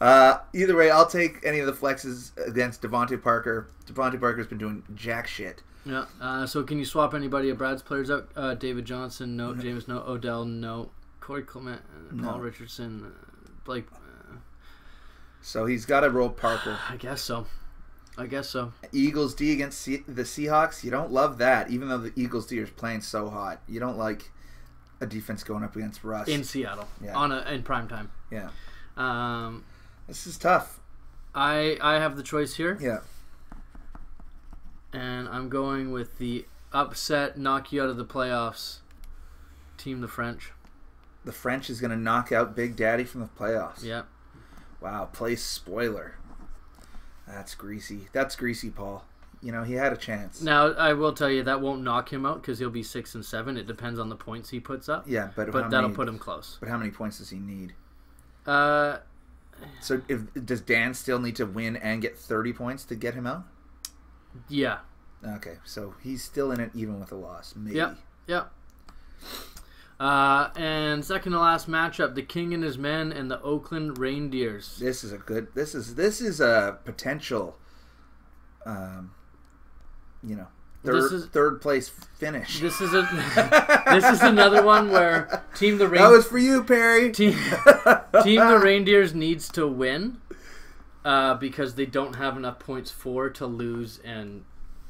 Either way, I'll take any of the flexes against Devontae Parker. Devontae Parker's been doing jack shit. Yeah. So can you swap anybody of Brad's players out? David Johnson, no. James, no. Odell, no. Corey Clement, Paul Richardson, Blake. So he's got to roll Parker. I guess so. Eagles D against the Seahawks. You don't love that, even though the Eagles D is playing so hot. You don't like a defense going up against Russ in Seattle in prime time. Yeah. This is tough. I have the choice here. Yeah. And I'm going with the upset, knock you out of the playoffs, Team the French. The French is going to knock out Big Daddy from the playoffs. Yeah. Wow, play spoiler. That's greasy. That's greasy, Paul. You know, he had a chance. Now, I will tell you that won't knock him out because he'll be 6 and 7. It depends on the points he puts up. Yeah, but that'll put him close. But how many points does he need? So Does Dan still need to win and get 30 points to get him out? Yeah. Okay, so he's still in it even with a loss. Maybe. Yep. And second to last matchup, the King and his men and the Oakland Reindeers. This is a potential, third place finish. This is another one where Team the That was for you, Perry. Team the Reindeers needs to win because they don't have enough points to lose and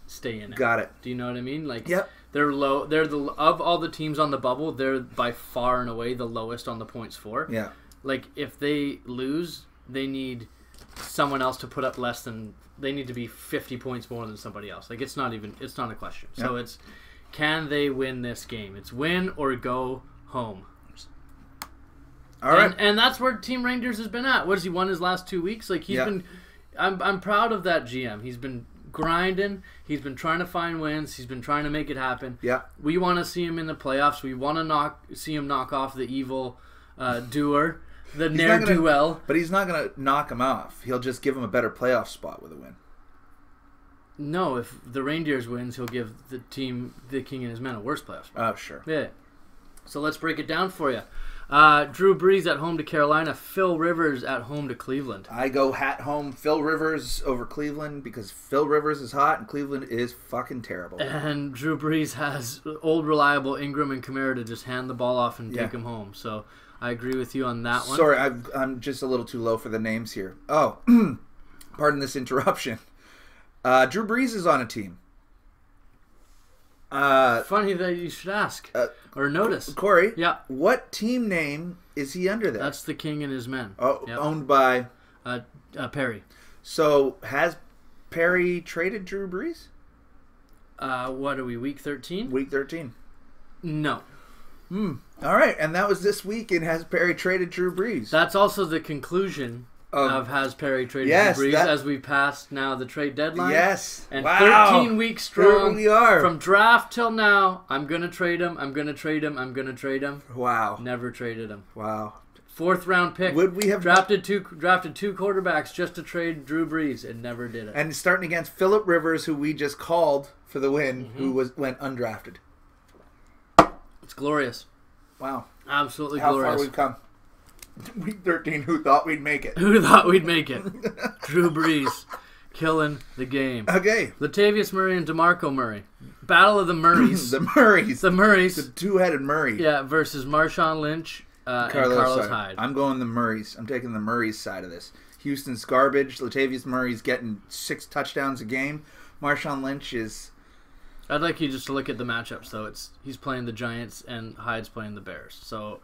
stay in it. Got it. Do you know what I mean? Like, yep. They're low. They're of all the teams on the bubble, they're by far and away the lowest on the points for. Yeah. Like, if they lose, they need someone else to put up less than. They need to be 50 points more than somebody else. Like, it's not a question. Yep. So it's, can they win this game? It's win or go home. All right. And that's where Team Rangers has been at. What has he won his last 2 weeks? Like, he's been. I'm proud of that GM. He's been grinding. He's been trying to find wins. He's been trying to make it happen. Yeah. We want to see him in the playoffs. We want to see him knock off the evil doer, the ne'er-do-well. But he's not going to knock him off. He'll just give him a better playoff spot with a win. No, if the Reindeers wins, he'll give the King and his men a worse playoff spot. Oh, sure. Yeah. So let's break it down for you. Drew Brees at home to Carolina. Phil Rivers at home to Cleveland. I go hat home Phil Rivers over Cleveland because Phil Rivers is hot and Cleveland is fucking terrible. And Drew Brees has old reliable Ingram and Kamara to just hand the ball off and take him home. So I agree with you on that one. Sorry, I'm just a little too low for the names here. Oh, pardon this interruption. Drew Brees is on a team. Funny that you should ask or notice. Corey, yeah. What team name is he under there? That's the King and his men. Oh, yep. Owned by Perry. So has Perry traded Drew Brees? What are we, week 13? Week 13. No. All right, and that was this week, and has Perry traded Drew Brees? That's also the conclusion of has Perry traded Drew Brees as we passed now the trade deadline. Yes. And wow. 13 weeks strong. Here we are. From draft till now, I'm going to trade him, I'm going to trade him, I'm going to trade him. Wow. Never traded him. Wow. 4th round pick. Would we have drafted two quarterbacks just to trade Drew Brees and never did it. And starting against Phillip Rivers, who we just called for the win, who went undrafted. It's glorious. Wow. Absolutely How glorious. How far we've come. Week 13, who thought we'd make it? Who thought we'd make it? Drew Brees killing the game. Okay. Latavius Murray and DeMarco Murray. Battle of the Murrays. The Murrays. The two-headed Murray. Yeah, versus Marshawn Lynch and Carlos Hyde. I'm going the Murrays. I'm taking the Murrays side of this. Houston's garbage. Latavius Murray's getting 6 touchdowns a game. Marshawn Lynch is... I'd like you just to look at the matchups, though. He's playing the Giants and Hyde's playing the Bears. So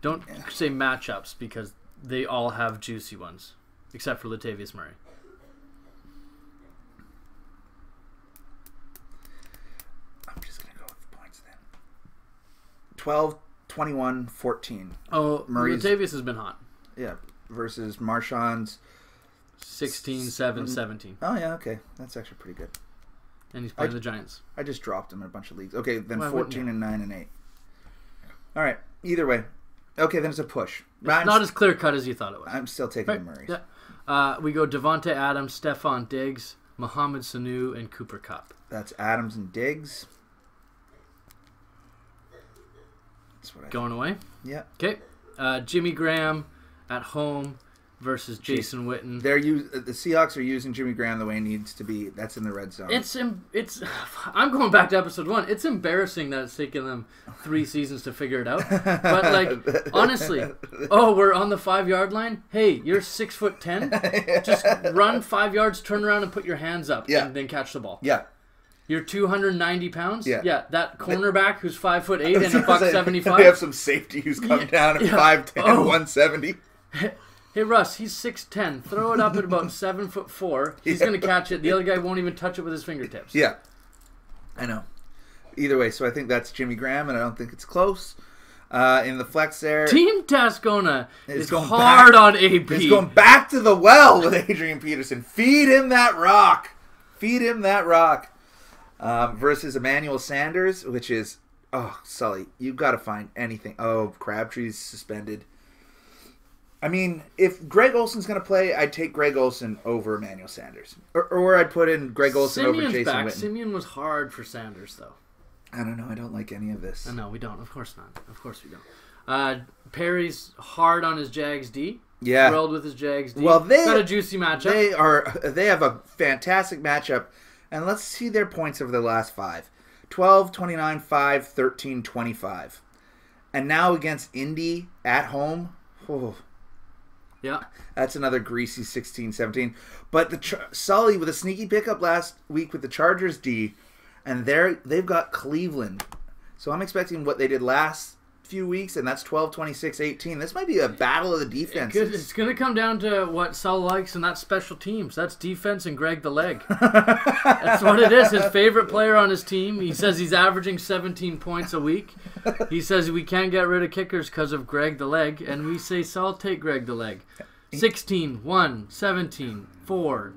don't say matchups because they all have juicy ones, except for Latavius Murray. I'm just going to go with the points then. 12, 21, 14. Oh, Latavius has been hot. Yeah, versus Marshawn's 16, 7, 17. Oh, yeah, okay. That's actually pretty good. And he's playing the Giants. I just dropped him in a bunch of leagues. Okay, then 14 and 9 and 8. All right, either way. Okay, then it's a push. It's not as clear-cut as you thought it was. I'm still taking the Murrays. Yeah. We go Devontae Adams, Stephon Diggs, Mohamed Sanu, and Cooper Kupp. That's Adams and Diggs. That's what Going away? Yeah. Okay. Jimmy Graham at home versus Jason Witten. The Seahawks are using Jimmy Graham the way he needs to be. That's in the red zone. I'm going back to episode 1. It's embarrassing that it's taken them 3 seasons to figure it out. But like, honestly, we're on the 5-yard line. Hey, you're 6'10". Just run 5 yards, turn around, and put your hands up, and then catch the ball. Yeah. You're 290 pounds. Yeah. That cornerback who's 5'8" and $175. They have some safety who's come down at 5'10", 170. Hey, Russ, he's 6'10". Throw it up at about 7'4". He's going to catch it. The other guy won't even touch it with his fingertips. Yeah. I know. Either way, so I think that's Jimmy Graham, and I don't think it's close. In the flex there... Team Tascona is hard on AP. He's going back to the well with Adrian Peterson. Feed him that rock. Feed him that rock. Versus Emmanuel Sanders, which is... Oh, Sully, you've got to find anything. Oh, Crabtree's suspended. I mean, if Greg Olson's going to play, I'd take Greg Olson over Emmanuel Sanders. Or I'd put in Greg Olson over Jason Witten. Simeon was hard for Sanders, though. I don't know. I don't like any of this. No, we don't. Of course not. Of course we don't. Perry's hard on his Jags D. Yeah. Thrilled with his Jags D. Well, they got a juicy matchup. They have a fantastic matchup. And let's see their points over the last 5. 12, 29, 5, 13, 25. And now against Indy at home. Oh, yeah. That's another greasy 16, 17. But Sully with a sneaky pickup last week with the Chargers D. And they've got Cleveland. So I'm expecting what they did last few weeks, and that's 12, 26, 18. This might be a battle of the defenses. It's going to come down to what Sul likes, and that's special teams. That's defense and Greg the Leg. That's what it is. His favorite player on his team. He says he's averaging 17 points a week. He says we can't get rid of kickers because of Greg the Leg, and we say, Sul, take Greg the Leg. 16, 1, 17, 4,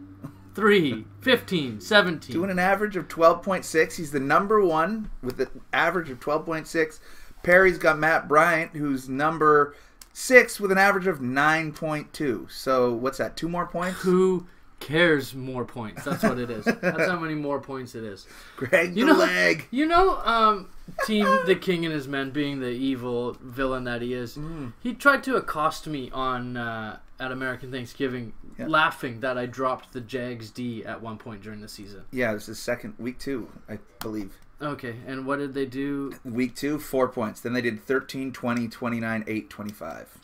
3, 15, 17. Doing an average of 12.6. He's the number one with an average of 12.6. Perry's got Matt Bryant, who's number 6 with an average of 9.2. So what's that? 2 more points? Who cares more points? That's what it is. That's how many more points it is. Greg the Leg. Team the King and his men, being the evil villain that he is, he tried to accost me on at American Thanksgiving, laughing that I dropped the Jags D at one point during the season. Yeah, this is week 2, I believe. Okay, and what did they do? Week 2, 4 points. Then they did 13, 20, 29, 8, 25.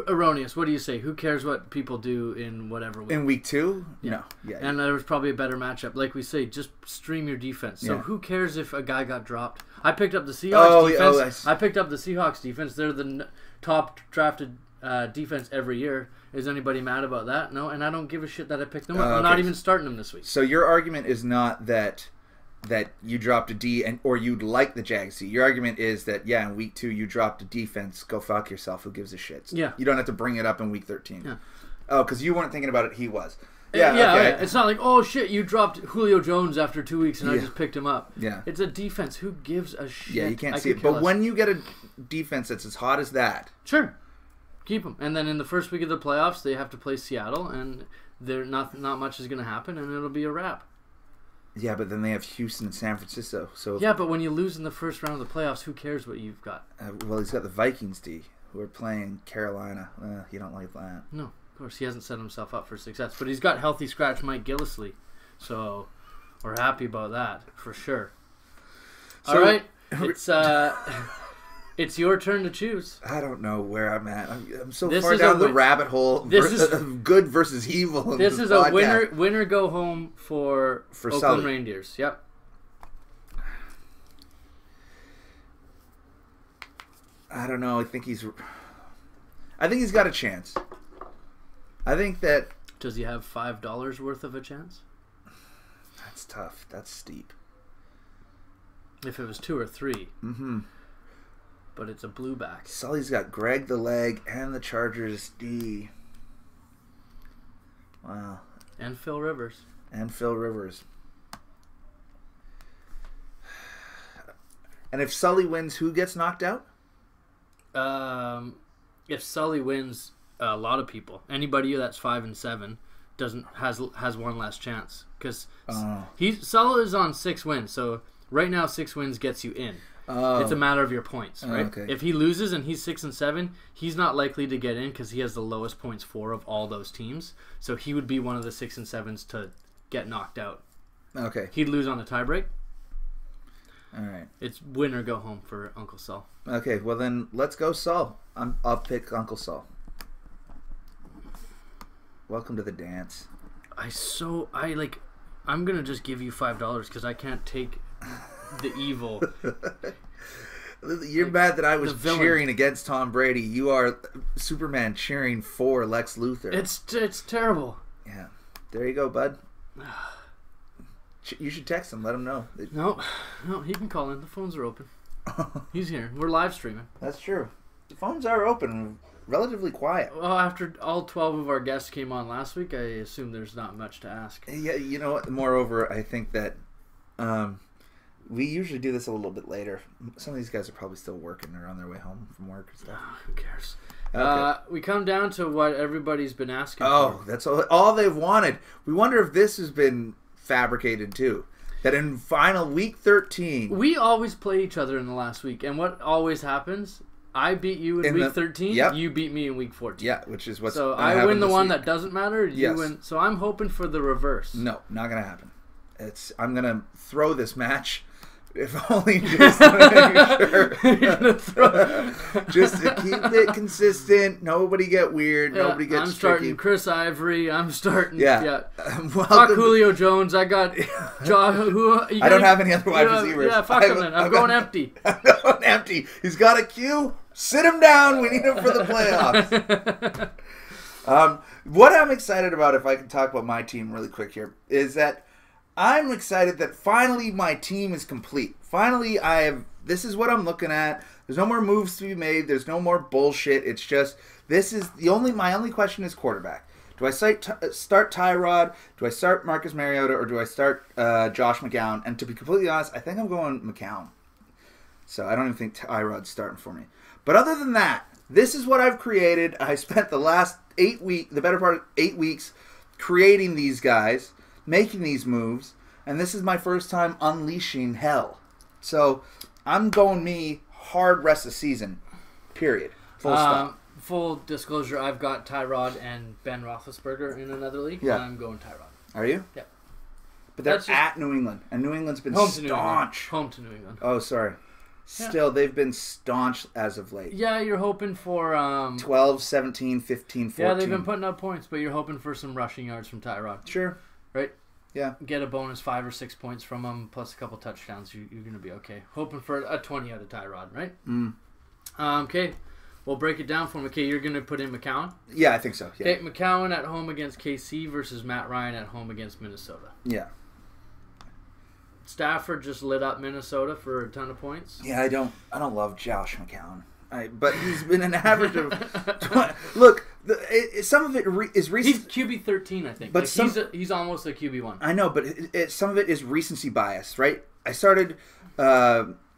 Erroneous. What do you say? Who cares what people do in whatever week? In week 2? Yeah. No. Yeah. And there was probably a better matchup. Like we say, just stream your defense. So who cares if a guy got dropped? I picked up the Seahawks defense. I picked up the Seahawks defense. They're the top drafted defense every year. Is anybody mad about that? No, and I don't give a shit that I picked them up. I'm not even starting them this week. So your argument is not that you dropped a D or you'd like the Jags D. Your argument is that, in week 2 you dropped a defense. Go fuck yourself. Who gives a shit? Yeah. You don't have to bring it up in week 13. Yeah. Oh, because you weren't thinking about it. He was. Yeah, okay. It's not like, oh shit, you dropped Julio Jones after 2 weeks and I just picked him up. Yeah. It's a defense. Who gives a shit? Yeah, you can't see it. But when you get a defense that's as hot as that. Sure. Keep them. And then in the first week of the playoffs, they have to play Seattle, and not much is going to happen, and it'll be a wrap. Yeah, but then they have Houston and San Francisco. So yeah, but when you lose in the first round of the playoffs, who cares what you've got? Well, he's got the Vikings D, who are playing Carolina. You don't like that. No, of course. He hasn't set himself up for success. But he's got healthy scratch Mike Gillislee. So we're happy about that, for sure. All right. It's your turn to choose. I don't know where I'm at. I'm so far down the rabbit hole of good versus evil. This is a winner go home for Oakland Sully. Reindeers. Yep. I don't know. I think he's got a chance. I think that. Does he have $5 worth of a chance? That's tough. That's steep. If it was 2 or 3. Mm-hmm. But it's a blue back. Sully's got Greg the Leg and the Chargers D. Wow. And Phil Rivers. And if Sully wins, who gets knocked out? If Sully wins, a lot of people. Anybody that's 5 and 7 has one last chance because Sully is on 6 wins. So right now, 6 wins gets you in. It's a matter of your points, right? Okay. If he loses and he's 6 and 7, he's not likely to get in because he has the lowest points for of all those teams. So he would be one of the 6 and 7s to get knocked out. Okay. He'd lose on a tiebreak. All right. It's win or go home for Uncle Saul. Okay. Well then, let's go Saul. I'll pick Uncle Saul. Welcome to the dance. I'm gonna just give you $5 because I can't take the evil. You're mad that I was cheering against Tom Brady. You are Superman cheering for Lex Luthor. It's terrible. Yeah. There you go, bud. You should text him. Let him know. No, he can call in. The phones are open. He's here. We're live streaming. That's true. The phones are open, relatively quiet. Well, after all 12 of our guests came on last week, I assume there's not much to ask. Yeah, you know what? Moreover, I think that we usually do this a little bit later. Some of these guys are probably still working or on their way home from work or stuff. Who cares? Okay. We come down to what everybody's been asking for. That's all they've wanted. We wonder if this has been fabricated too. That in final week 13... We always play each other in the last week. And what always happens... I beat you in week 13. Yep. You beat me in week 14. Yeah, which is what's so I win the one that doesn't matter. You win. So I'm hoping for the reverse. No, not gonna happen. I'm gonna throw this match, if only just to make sure. Just to keep it consistent. Nobody get weird. Nobody gets I'm starting tricky. Chris Ivory. I'm starting. Yeah. Fuck Julio Jones. I got. I don't have any other wide receivers. Yeah, fuck him then. I'm going empty. I'm going empty. He's got a cue. Sit him down. We need him for the playoffs. What I'm excited about, if I can talk about my team really quick here, is that I'm excited that finally my team is complete. Finally, this is what I'm looking at. There's no more moves to be made. There's no more bullshit. It's just, my only question is quarterback. Do I start Tyrod? Do I start Marcus Mariota? Or do I start Josh McCown? And to be completely honest, I think I'm going McCown. So I don't even think Tyrod's starting for me. But other than that, this is what I've created. I spent the last the better part of 8 weeks creating these guys, making these moves, and this is my first time unleashing hell. So I'm going me hard rest of season, period. Full stop. Full disclosure, I've got Tyrod and Ben Roethlisberger in another league, and I'm going Tyrod. Are you? Yeah. But they're at New England, and New England's been staunch. Home to New England. Oh, sorry. Still, they've been staunch as of late. Yeah, you're hoping for... 12, 17, 15, 14. Yeah, they've been putting up points, but you're hoping for some rushing yards from Tyrod. Sure. Right? Yeah. Get a bonus 5 or 6 points from him, plus a couple touchdowns. You're going to be okay. Hoping for a 20 out of Tyrod, right? Okay. We'll break it down for him. Okay, you're going to put in McCown? Yeah, I think so. Yeah. Okay, McCown at home against KC versus Matt Ryan at home against Minnesota. Yeah. Stafford just lit up Minnesota for a ton of points. Yeah, I don't love Josh McCown. But he's been an average of 20. Look, some of it is recent. He's QB 13, I think. But he's almost a QB 1. I know, but some of it is recency bias, right? I started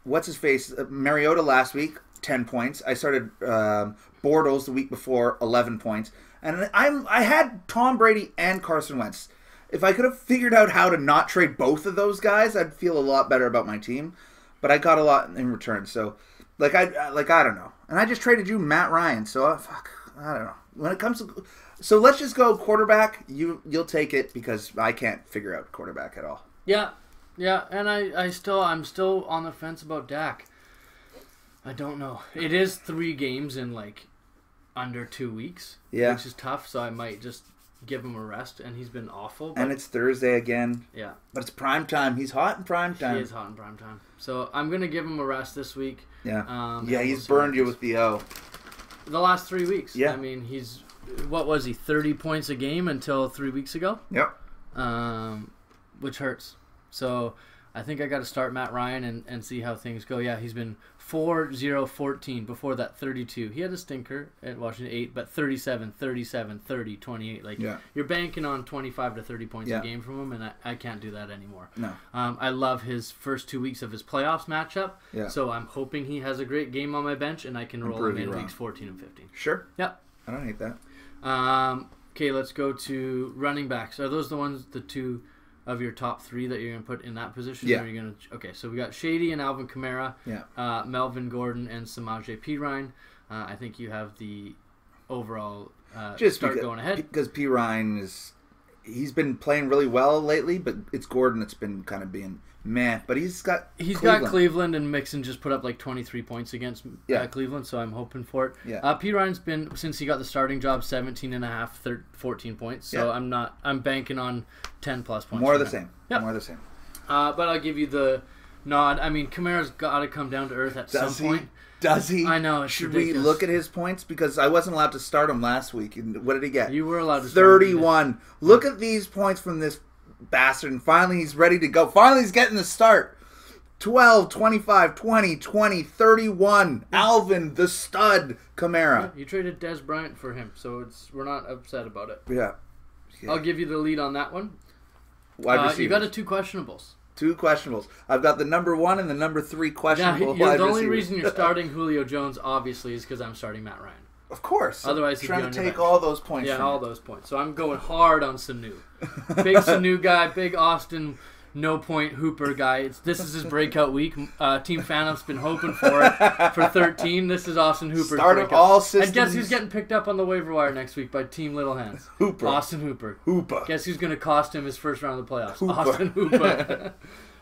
what's his face Mariota last week, 10 points. I started Bortles the week before, 11 points, and I had Tom Brady and Carson Wentz. If I could have figured out how to not trade both of those guys, I'd feel a lot better about my team. But I got a lot in return, so I don't know. And I just traded you Matt Ryan, so I don't know. When it comes to, so let's just go quarterback. You'll take it because I can't figure out quarterback at all. Yeah, and I'm still on the fence about Dak. I don't know. It is 3 games in under 2 weeks, which is tough. So I might just give him a rest, and he's been awful. And it's Thursday again. Yeah. But it's prime time. He's hot in prime time. He is hot in prime time. So I'm going to give him a rest this week. Yeah. He's burned you with the O. The last 3 weeks. Yeah. I mean, what was he, 30 points a game until 3 weeks ago? Yep. Which hurts. So I think I got to start Matt Ryan and see how things go. Yeah, he's been 4-0-14. Before that, 32. He had a stinker at Washington, 8, but 37, 37, 30, 28. You're banking on 25 to 30 points a game from him, and I can't do that anymore. No. I love his first 2 weeks of his playoffs matchup. Yeah. So I'm hoping he has a great game on my bench, and I can roll him in weeks 14 and 15. Sure. Yep. I don't hate that. Okay, let's go to running backs. Are those the 2 of your top 3 that you're going to put in that position? Yeah. Or are you okay, so we got Shady and Alvin Kamara, Melvin Gordon, and Samaje Perine. I think you have the overall going ahead. Because Perine he's been playing really well lately, but it's Gordon that's been kind of being meh. But he's got Cleveland, and Mixon just put up 23 points against Cleveland, so I'm hoping for it. Yeah. Perine's been, since he got the starting job, 17.5, 14 points. So I'm banking on 10 plus points. More of the same. Yep. More of the same. But I'll give you the nod. I mean, Kamara's got to come down to earth at some point. Does he? I know. Should we look at his points? Because I wasn't allowed to start him last week. And what did he get? You were allowed to 31. Look at these points from this bastard. And finally he's ready to go. Finally he's getting the start. 12, 25, 20, 20, 31. Alvin, the stud, Kamara. You traded Des Bryant for him, so we're not upset about it. Yeah. I'll give you the lead on that one. Wide receivers. You got 2 questionables. 2 questionables. I've got the number 1 and the number 3 questionable wide the only receivers. reason you're starting Julio Jones, obviously, is because I'm starting Matt Ryan. Of course. Otherwise, he's trying to take all those points. Yeah, all those points. So I'm going hard on Sanu. Big Sanu guy, big Austin, no point Hooper guy. This is his breakout week. Team Phantom's been hoping for it for 13. This is Austin Hooper's breakout. All systems. And guess who's getting picked up on the waiver wire next week by Team Little Hands? Hooper. Austin Hooper. Hooper. Guess who's going to cost him his first round of the playoffs? Hooper. Austin Hooper.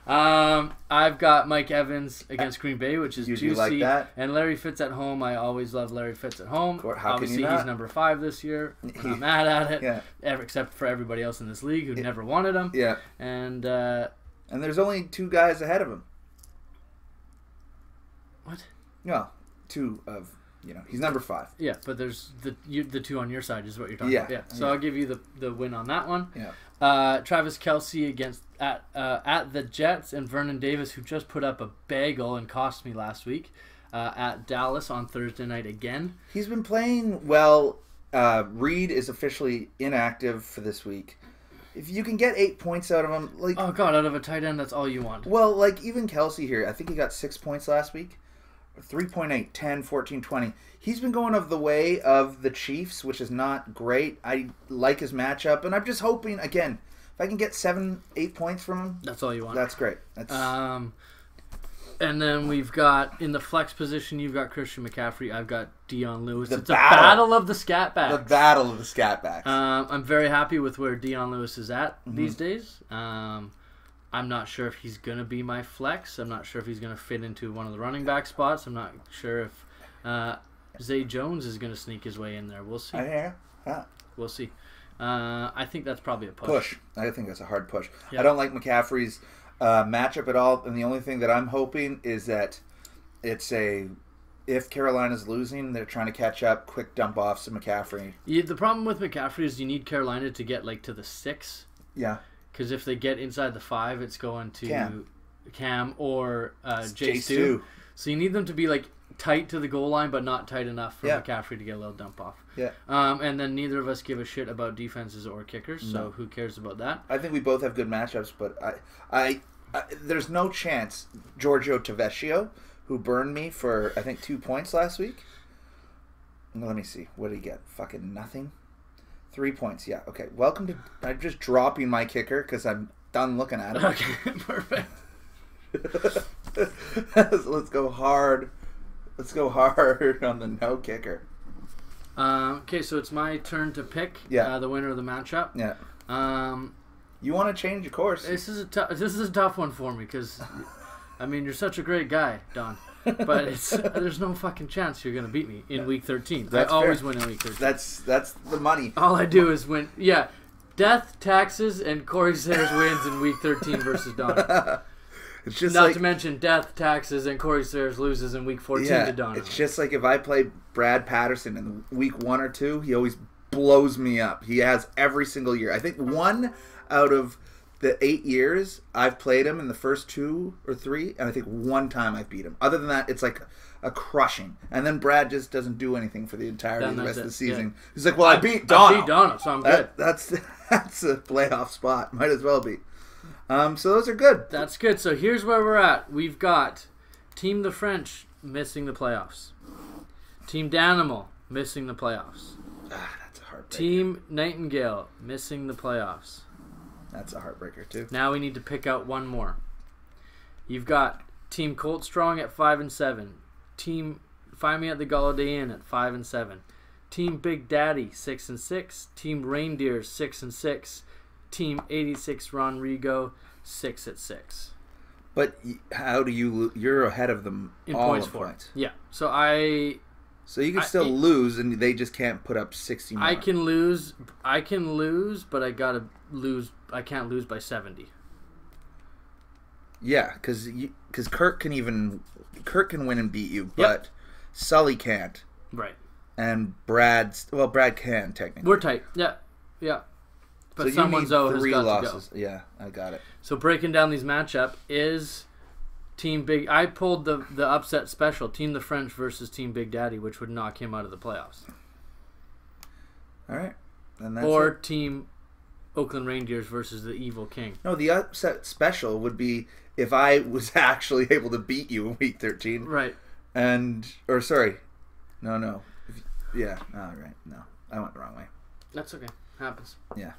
I've got Mike Evans against Green Bay, which is juicy. Like that. And Larry Fitz at home. I always love Larry Fitz at home. Obviously, he's number 5 this year. I'm not mad at it. Yeah. Except for everybody else in this league who never wanted him. Yeah. And there's only 2 guys ahead of him. What? No, 2 of he's number 5. Yeah, but there's the 2 on your side is what you're talking about. Yeah. So I'll give you the win on that one. Yeah. Travis Kelce against at the Jets, and Vernon Davis, who just put up a bagel and cost me last week at Dallas on Thursday night again. He's been playing well. Reed is officially inactive for this week. If you can get 8 points out of him, oh god, out of a tight end, that's all you want. Well, even Kelce here, I think he got 6 points last week. 3.8, 10, 14, 20. He's been going of the way of the Chiefs, which is not great. I like his matchup, and I'm just hoping, again, if I can get 7, 8 points from him, that's all you want. That's great. And then we've got, in the flex position, you've got Christian McCaffrey. I've got Dion Lewis. It's a battle of the scatbacks. The battle of the scatbacks. I'm very happy with where Dion Lewis is at these days. I'm not sure if he's going to be my flex. I'm not sure if he's going to fit into one of the running back spots. I'm not sure if Zay Jones is going to sneak his way in there. We'll see. Yeah. We'll see. I think that's probably a push. I think that's a hard push. Yeah. I don't like McCaffrey's matchup at all, and the only thing that I'm hoping is that it's if Carolina's losing, they're trying to catch up, quick dump offs to McCaffrey. Yeah, the problem with McCaffrey is you need Carolina to get to the 6. Yeah. Because if they get inside the 5, it's going to Cam or J. Stu. So you need them to be tight to the goal line, but not tight enough for McCaffrey to get a little dump off. Yeah. And then neither of us give a shit about defenses or kickers, so who cares about that? I think we both have good matchups, but I there's no chance Giorgio Tavecchio, who burned me for I think 2 points last week. Let me see. What did he get? Fucking nothing. 3 points. Yeah. Okay. Welcome to. I'm just dropping my kicker because I'm done looking at it. Okay. Perfect. Let's go hard. Let's go hard on the no kicker. Okay, so it's my turn to pick the winner of the matchup. Yeah. You want to change your course? This is a tough one for me because, you're such a great guy, Don. But there's no fucking chance you're gonna beat me in week 13. That's I always win in week 13. That's the money. All I do is win. Yeah, death, taxes, and Corey Sayers wins in week 13 versus Don. It's just not to mention death, taxes, and Corey Sayers loses in week 14 to Don. It's just like if I play Brad Patterson in week 1 or 2, he always blows me up. He has every single year. I think 1 out of the 8 years I've played him in the first 2 or 3, and I think 1 time I've beat him. Other than that, it's like a crushing. And then Brad just doesn't do anything for the entirety of the rest of the season. Yeah. He's like, well, I beat Dono. I beat Dono, so I'm good. That's a playoff spot. Might as well be. So those are good. That's good. So here's where we're at. We've got Team the French missing the playoffs. Team Danimal missing the playoffs. That's a heartbreaker. Team Nightingale missing the playoffs. That's a heartbreaker too. Now we need to pick out one more. You've got Team Colt Strong at 5-7. Team Find Me at the Galladay Inn at 5-7. Team Big Daddy 6-6. Team Reindeer 6-6. Team 86 Rodrigo 6-6. But how do you? You're ahead of them in all points of for. points. Yeah. So you can still lose, and they just can't put up 60 more. I can lose, but I gotta lose. I can't lose by 70. Yeah, because Kirk can win and beat you, but Sully can't. Right. And Brad can technically. We're tight. Yeah. But so someone's has got losses. to go. Yeah, I got it. So breaking down these matchup is Team Big. I pulled the upset special. Team the French versus Team Big Daddy, which would knock him out of the playoffs. All right. And that's Or it. Team Oakland Reindeers versus the Evil King. No, the upset special would be if I was actually able to beat you in week 13. Right. Or sorry. No. Yeah. All right. No. I went the wrong way. That's okay. Happens. Yeah.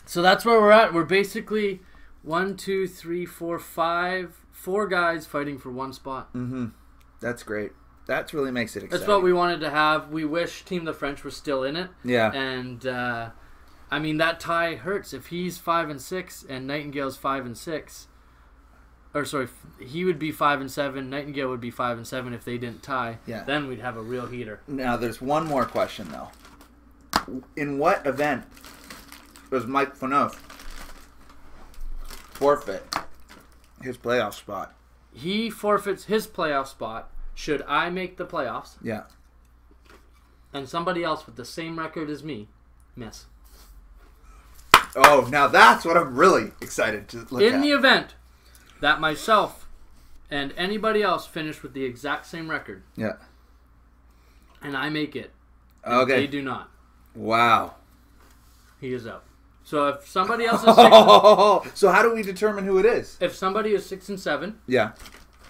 So that's where we're at. We're basically 1, 2, 3, 4, 5, 4 guys fighting for one spot. Mm-hmm. That's great. That really makes it exciting. That's what we wanted to have. We wish Team the French was still in it. Yeah. And I mean, that tie hurts. If he's 5-6 and Nightingale's 5-6, or sorry, he would be 5-7. Nightingale would be 5-7 if they didn't tie. Yeah. Then we'd have a real heater. Now, there's one more question though. In what event does Mike Faneuf forfeit his playoff spot? He forfeits his playoff spot should I make the playoffs Yeah. and somebody else with the same record as me miss. Oh, now that's what I'm really excited to look at. In the event that myself and anybody else finish with the exact same record Yeah. and I make it, and Okay. they do not, Wow. he is out. So if somebody else is So how do we determine who it is? if somebody is 6-7, Yeah.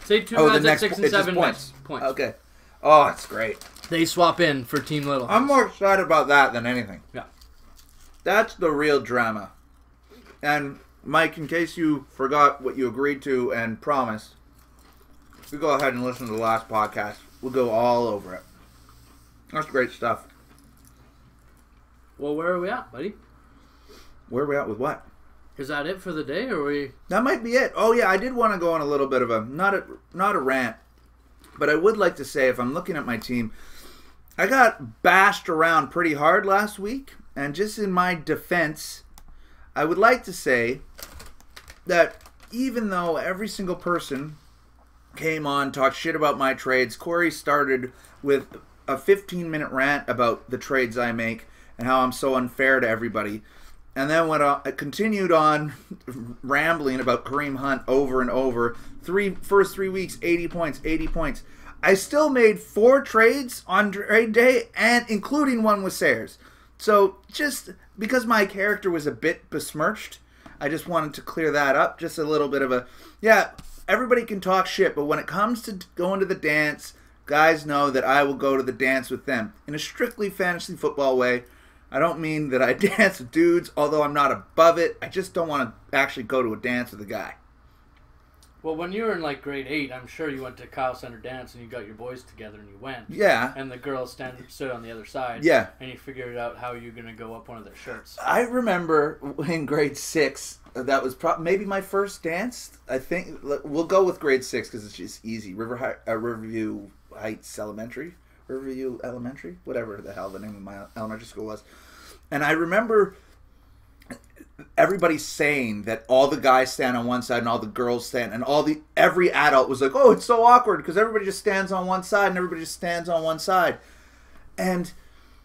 say two Oh, guys the at next 6 and it's just 7 points. miss points. Okay. Oh, that's great. They swap in for Team Little. I'm more excited about that than anything. Yeah. That's the real drama. And Mike, in case you forgot what you agreed to and promised, we go ahead and listen to the last podcast. We'll go all over it. That's great stuff. Well, where are we at, buddy? Where are we at with what? Is that it for the day, or are we? That might be it. Oh yeah, I did want to go on a little bit of a not a rant, but I would like to say if I'm looking at my team, I got bashed around pretty hard last week, and just in my defense, I would like to say that even though every single person came on, talked shit about my trades, Corey started with a 15-minute rant about the trades I make and how I'm so unfair to everybody. And then continued on rambling about Kareem Hunt over and over. First 3 weeks, 80 points, 80 points. I still made 4 trades on trade day, and including one with Sayers. So just because my character was a bit besmirched, I just wanted to clear that up. Just a little bit of a, yeah, everybody can talk shit, but when it comes to going to the dance, guys know that I will go to the dance with them in a strictly fantasy football way. I don't mean that I dance with dudes, although I'm not above it. I just don't want to actually go to a dance with a guy. Well, when you were in like grade 8, I'm sure you went to Kyle Center Dance and you got your boys together and you went. Yeah. And the girls stood on the other side. Yeah. And you figured out how you're going to go up one of their shirts. I remember in grade 6, that was maybe my first dance. I think we'll go with grade 6 because it's just easy. Riverview Heights Elementary. Riverview Elementary? Whatever the hell the name of my elementary school was. And I remember everybody saying that all the guys stand on one side and all the girls stand, and every adult was like, oh, it's so awkward because everybody just stands on one side and everybody just stands on one side. And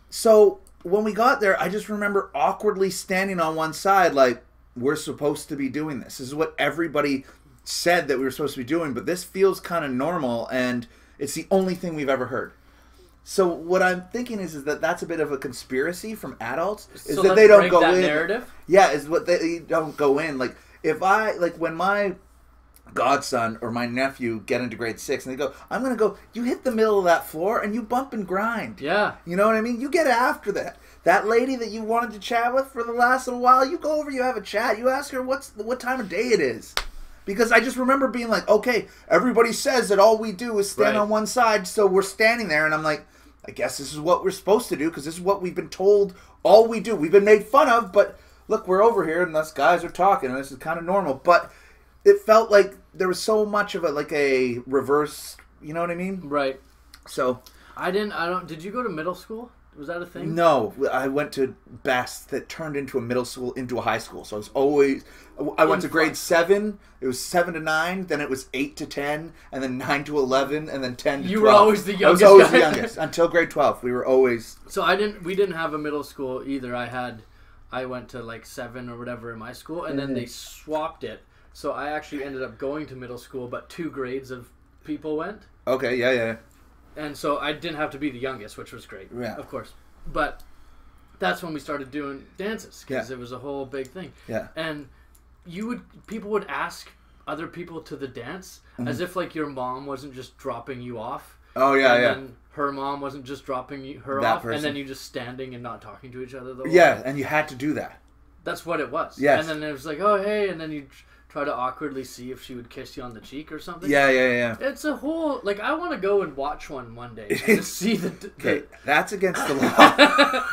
so when we got there, I just remember awkwardly standing on one side like, we're supposed to be doing this. This is what everybody said that we were supposed to be doing, but this feels kind of normal, and it's the only thing we've ever heard. So what I'm thinking is that that's a bit of a conspiracy from adults, is so that they don't go that in. Narrative? Yeah, is what they don't go in. Like when my godson or my nephew get into grade 6 and they go, I'm gonna go. You hit the middle of that floor and you bump and grind. Yeah. You know what I mean? You get after that. That lady that you wanted to chat with for the last little while, you go over, you have a chat, you ask her what time of day it is. Because I just remember being like, okay, everybody says that all we do is stand on one side, so we're standing there, and I'm like, I guess this is what we're supposed to do, because this is what we've been told all we do. We've been made fun of, but look, we're over here, and us guys are talking, and this is kind of normal. But it felt like there was so much of a reverse, you know what I mean? Right. So did you go to middle school? Was that a thing? No, I went to Best that turned into a middle school into a high school. So I went to grade 7. It was 7 to 9. Then it was 8 to 10, and then 9 to 11, and then 10 to 12. You were always the youngest. I was always guy. the youngest until grade 12. We were always. So we didn't have a middle school either. I went to like 7 or whatever in my school, and then they swapped it So I actually ended up going to middle school, but 2 grades of people went. Okay, yeah. And so I didn't have to be the youngest, which was great, of course. But that's when we started doing dances, because it was a whole big thing. Yeah. And people would ask other people to the dance as if like your mom wasn't just dropping you off. Oh, yeah, and then her mom wasn't just dropping her off, and then you just standing and not talking to each other the whole time. And you had to do that. That's what it was. Yes. And then it was like, oh, hey, and then you try to awkwardly see if she would kiss you on the cheek or something. Yeah. It's a whole, like, I want to go and watch one day to see the Okay, that's against the law.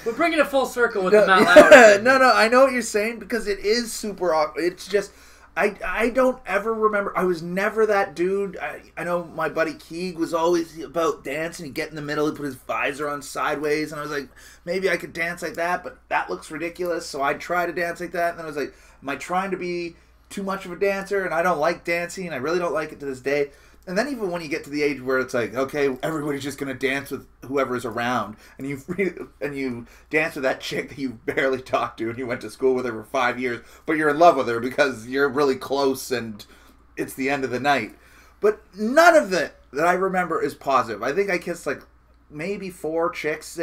We're bringing it full circle with the Matt Lauer thing. No, I know what you're saying, because it is super awkward. It's just, I don't ever remember. I was never that dude. I know my buddy Keeg was always about dancing. He'd get in the middle, he'd put his visor on sideways, and I was like, maybe I could dance like that, but that looks ridiculous, so I'd try to dance like that, and then I was like, am I trying to be too much of a dancer? And I don't like dancing. I really don't like it to this day. And then even when you get to the age where it's like, okay, everybody's just going to dance with whoever's around, and you dance with that chick that you barely talked to and you went to school with her for 5 years, but you're in love with her because you're really close and it's the end of the night. But none of it that I remember is positive. I think I kissed like maybe 4 chicks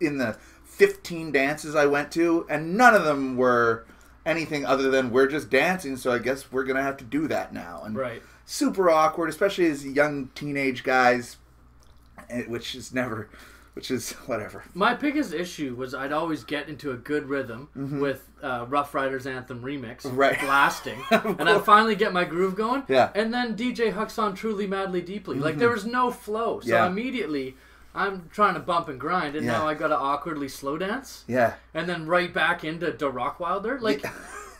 in the 15 dances I went to, and none of them were anything other than we're just dancing, so I guess we're going to have to do that now. And super awkward, especially as young teenage guys, which is whatever. My biggest issue was I'd always get into a good rhythm with Rough Riders Anthem remix, blasting, and I'd finally get my groove going, and then DJ hooks on Truly Madly Deeply. Like, there was no flow, so immediately I'm trying to bump and grind, and now I gotta awkwardly slow dance, and then right back into Da Rock Wilder. Like,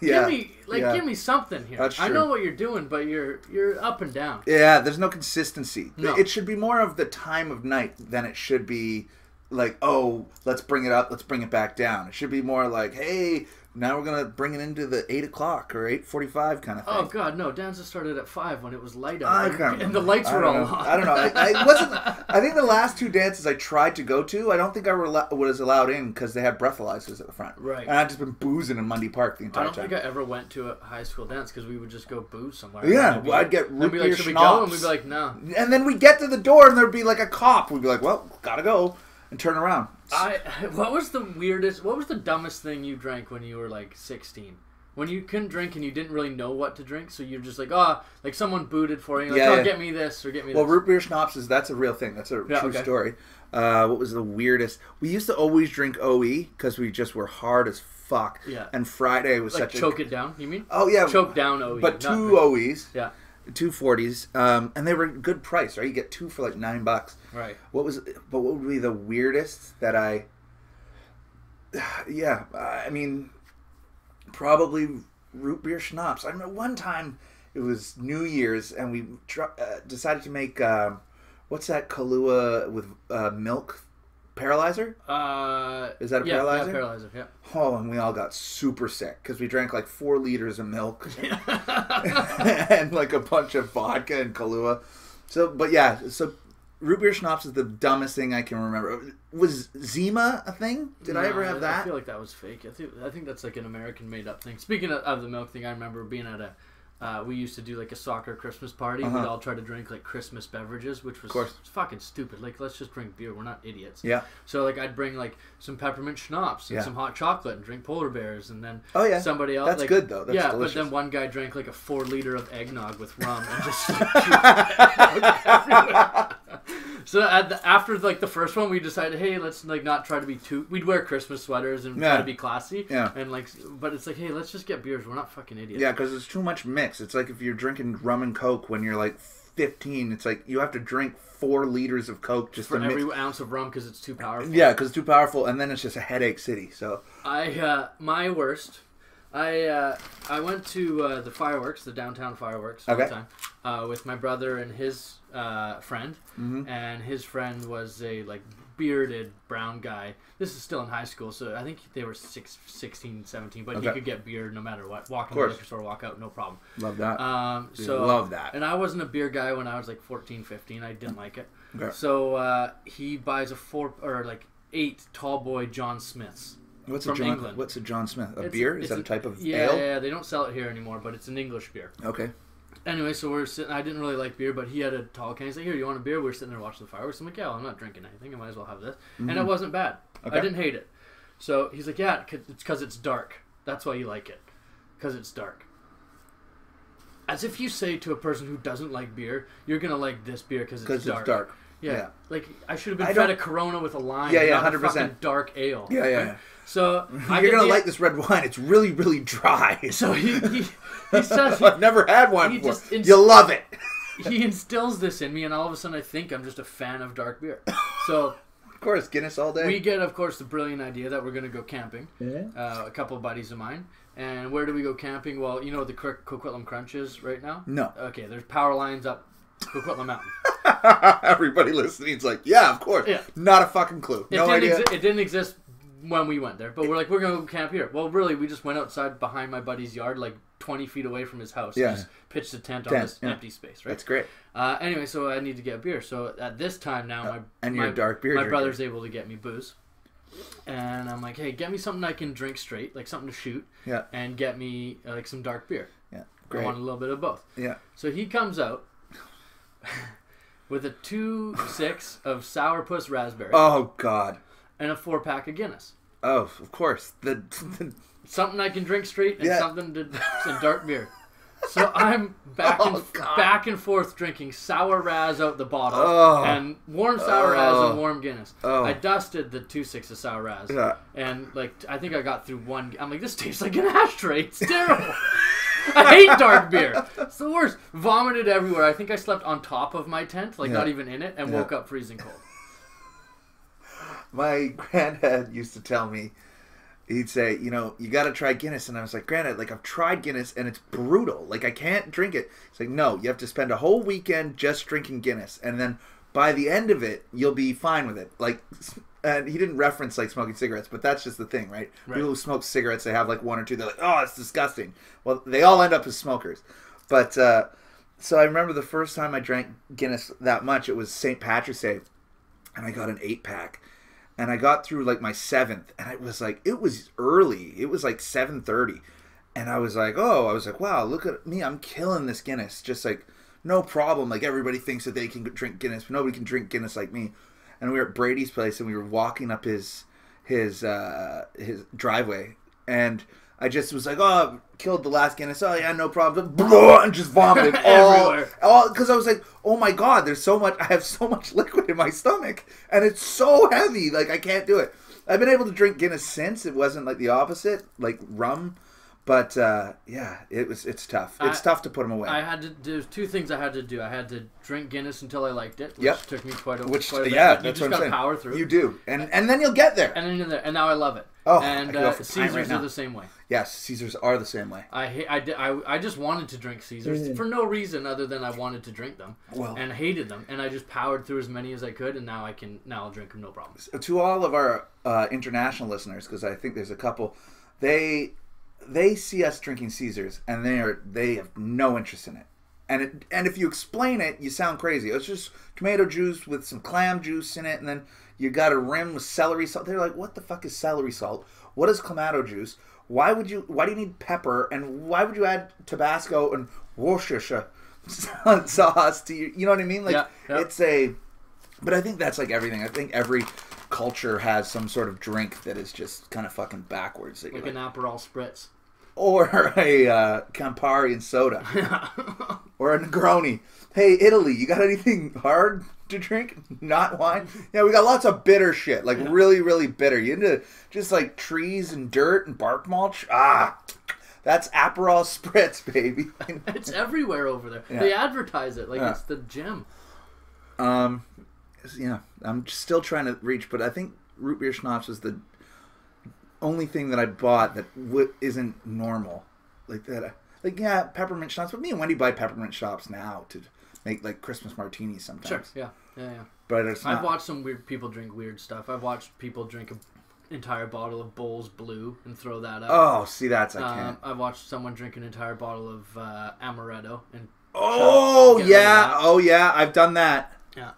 give me something here. That's true. I know what you're doing, but you're up and down. Yeah, there's no consistency. No. It should be more of the time of night than it should be like, oh, let's bring it up, let's bring it back down. It should be more like, hey, now we're gonna bring it into the 8 o'clock or 8:45 kind of thing. Oh God, no! Dances started at 5 when it was light out, and the lights were all on. I don't know. I wasn't. I think the last 2 dances I tried to go to, I don't think I was allowed in because they had breathalyzers at the front. Right. And I'd just been boozing in Mundy Park the entire time. I don't think I ever went to a high school dance because we would just go booze somewhere. Yeah, I'd get root beer should we go? And we'd be like, no. And then we'd get to the door and there'd be like a cop. We'd be like, well, gotta go, and turn around. What was the dumbest thing you drank when you were like 16? When you couldn't drink and you didn't really know what to drink, so you're just like, like someone booted for you, like, get me this or get me this. Well, root beer schnapps that's a real thing. That's a true story. What was the weirdest? We used to always drink OE because we just were hard as fuck. Yeah. And Friday was like choke it down, you mean? Oh, yeah. Choke down OE. But 2 OEs. Yeah. 2 40s, and they were good price, right? You get 2 for like $9. Right. What would be the weirdest that I mean, probably root beer schnapps. I remember one time it was New Year's, and we decided to make what's that Kahlua with milk? Paralyzer? Is that a paralyzer? Yeah, paralyzer, yeah. Oh, and we all got super sick because we drank like 4 liters of milk and like a bunch of vodka and Kahlua. So root beer schnapps is the dumbest thing I can remember. Was Zima a thing? Did I ever have that? I feel like that was fake. I think that's like an American made up thing. Speaking of the milk thing, I remember being at we used to do like a soccer Christmas party. We'd all try to drink like Christmas beverages, which was fucking stupid. Like, let's just drink beer. We're not idiots. Yeah. So like I'd bring like some peppermint schnapps and some hot chocolate and drink polar bears, and then somebody else. That's good though. That's delicious. But then one guy drank like a 4 liter of eggnog with rum and just everywhere. So after like the first one, we decided, hey, let's like not try to be too. We'd wear Christmas sweaters and try to be classy. Yeah. And like, but it's like, hey, let's just get beers. We're not fucking idiots. Yeah, because it's too much mix. It's like if you're drinking rum and Coke when you're like 15, it's like you have to drink 4 liters of Coke just for every ounce of rum because it's too powerful. Yeah, because it's too powerful, and then it's just a headache city. So my worst. I went to the fireworks, the downtown fireworks, one time with my brother and his friend, and his friend was a like bearded brown guy. This is still in high school, so I think they were 16, 17, but you could get beer no matter what. Walk in the liquor store, walk out, no problem. Love that. Love that. And I wasn't a beer guy when I was like 14, 15. I didn't like it. Okay. So he buys a 8 tall boy John Smiths. England. What's a John Smith? Beer? Is that a type of ale? Yeah, they don't sell it here anymore, but it's an English beer. Okay. Anyway, so we're sitting. I didn't really like beer, but he had a tall can. He's like, "Here, you want a beer?" We're sitting there watching the fireworks. I'm like, "Yeah, well, I'm not drinking anything. I might as well have this." And it wasn't bad. Okay. I didn't hate it. So he's like, "Yeah, it's because it's dark. That's why you like it, because it's dark." As if you say to a person who doesn't like beer, "You're gonna like this beer because it's dark." It's dark. Yeah. Like I should have been fed a Corona with a lime. Yeah, not 100%. a fucking dark ale. Yeah, yeah. Right? So you're gonna like this red wine. It's really, really dry. So he says I've never had one before. Just You'll love it. He instills this in me, and all of a sudden I think I'm just a fan of dark beer. So of course, Guinness all day. We get, of course, the brilliant idea that we're going to go camping. A couple of buddies of mine. And where do we go camping? Well, you know what the Coquitlam Crunch is right now? No. Okay, there's power lines up Coquitlam Mountain. Everybody listening is like, yeah, of course. Yeah. Not a fucking clue. No idea. It didn't exist when we went there, but we're like, we're going to go camp here. Well, really, we just went outside behind my buddy's yard, like 20 feet away from his house. Yeah. Just pitched a tent on this empty space, right? That's great. Anyway, so I need to get a beer. So at this time now, my brother's able to get me booze. And I'm like, hey, get me something I can drink straight, like something to shoot. Yeah. And get me like some dark beer. Yeah. Great. I want a little bit of both. Yeah. So he comes out with a 2.6 of Sourpuss Raspberry. Oh, God. And a 4-pack of Guinness. Oh, of course. Something I can drink straight and something to some dark beer. So I'm back and forth drinking sour Raz out the bottle and warm sour Raz and warm Guinness. I dusted the 2.6 of sour Raz and like I think I got through one. I'm like, this tastes like an ashtray. It's terrible. I hate dark beer. It's the worst. Vomited everywhere. I think I slept on top of my tent, like not even in it, and woke up freezing cold. My granddad used to tell me, he'd say, you know, you got to try Guinness. And I was like, Granddad, like, I've tried Guinness and it's brutal. Like, I can't drink it. He's like, no, you have to spend a whole weekend just drinking Guinness. And then by the end of it, you'll be fine with it. Like, and he didn't reference, like, smoking cigarettes, but that's just the thing, right? People who smoke cigarettes, they have, like, one or two. They're like, oh, it's disgusting. Well, they all end up as smokers. But, so I remember the first time I drank Guinness that much, it was St. Patrick's Day. And I got an 8-pack. And I got through like my 7th, and it was early. It was like 7:30, and I was like, wow, look at me, I'm killing this Guinness, just like no problem. Like everybody thinks that they can drink Guinness, but nobody can drink Guinness like me. And we were at Brady's place, and we were walking up his driveway, and I just was like, oh, killed the last Guinness. Oh yeah, no problem. And just vomited all because I was like, oh my God, there's so much. I have so much liquid in my stomach, and it's so heavy. Like I can't do it. I've been able to drink Guinness since. It wasn't like the opposite, like rum. But yeah, it's tough. It's tough to put them away. There's two things I had to do. I had to drink Guinness until I liked it, which took me quite a bit. That's what I'm saying. You just got to power through. You do, and then you'll get there. And now I love it. Oh, and Caesars are the same way. Yes, Caesars are the same way. I just wanted to drink Caesars for no reason other than I wanted to drink them and hated them, and I just powered through as many as I could, and now I'll drink them no problem. To all of our international listeners, because I think there's a couple, they see us drinking Caesars and they have no interest in it. And if you explain it, you sound crazy. It's just tomato juice with some clam juice in it, and then you got a rim with celery salt. They're like, what the fuck is celery salt? What is clamato juice? Why do you need pepper? And why would you add Tabasco and Worcestershire sauce to you know what I mean? Like but I think that's like everything. I think every culture has some sort of drink that is just kind of fucking backwards. Like an Aperol Spritz. Or a Campari and soda. Or a Negroni. Hey, Italy, you got anything hard to drink? Not wine? Yeah, we got lots of bitter shit. Like really, really bitter. You into just like trees and dirt and bark mulch? That's Aperol Spritz, baby. It's everywhere over there. Yeah. They advertise it like it's the gem. Yeah, I'm still trying to reach, but I think root beer schnapps was the only thing that I bought that isn't normal. Like that. Like, yeah, peppermint schnapps. But me and Wendy buy peppermint schnapps now to make like Christmas martinis sometimes. Sure, yeah. But I've watched some weird people drink weird stuff. I've watched people drink an entire bottle of Bowls Blue and throw that up. Oh, see, I can't. I've watched someone drink an entire bottle of Amaretto and. Oh yeah, I've done that. Yeah.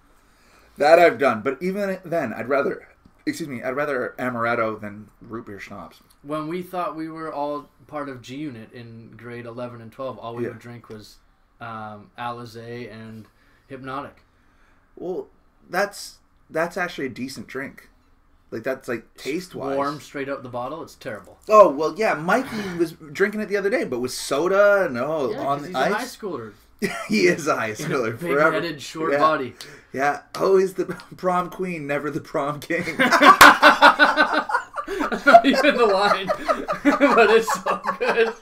That I've done, but even then, I'd rather Excuse me. I'd rather amaretto than root beer schnapps. When we thought we were all part of G Unit in grade 11 and 12, all we would drink was Alizé and Hypnotic. Well, that's actually a decent drink. Like, that's like taste-wise. Warm, straight out the bottle. It's terrible. Oh, well, yeah. Mikey was drinking it the other day, but with soda and on the he's ice. a high schooler. He is a high schooler. Big-headed, short body. Yeah. Always the prom queen, never the prom king. Not even the line. But it's so good.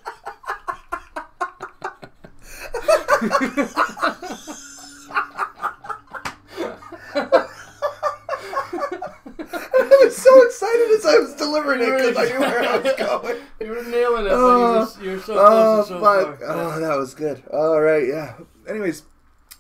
I was so excited as I was delivering it because I knew where I was going. You were nailing it, but you were so close and so far. Oh, that was good. All right, yeah. Anyways,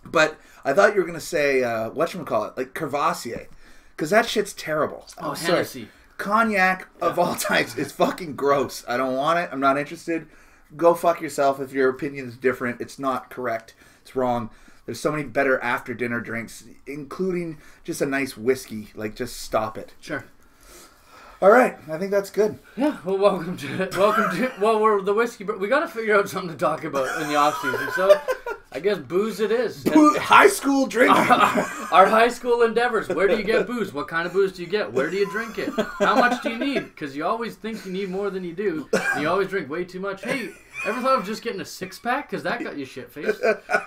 but I thought you were going to say, whatchamacallit, like Crevassier, because that shit's terrible. Oh, Hennessy. Cognac of all types is fucking gross. I don't want it. I'm not interested. Go fuck yourself if your opinion is different. It's not correct. It's wrong. There's so many better after dinner drinks, including just a nice whiskey. Like, just stop it. Sure. All right, I think that's good. Yeah. Well, welcome to. Well, we're the whiskey. But we got to figure out something to talk about in the off season. So, I guess booze it is. High school drinking. Our high school endeavors. Where do you get booze? What kind of booze do you get? Where do you drink it? How much do you need? Because you always think you need more than you do. And you always drink way too much. Hey, ever thought of just getting a 6-pack? Because that got you shit-faced.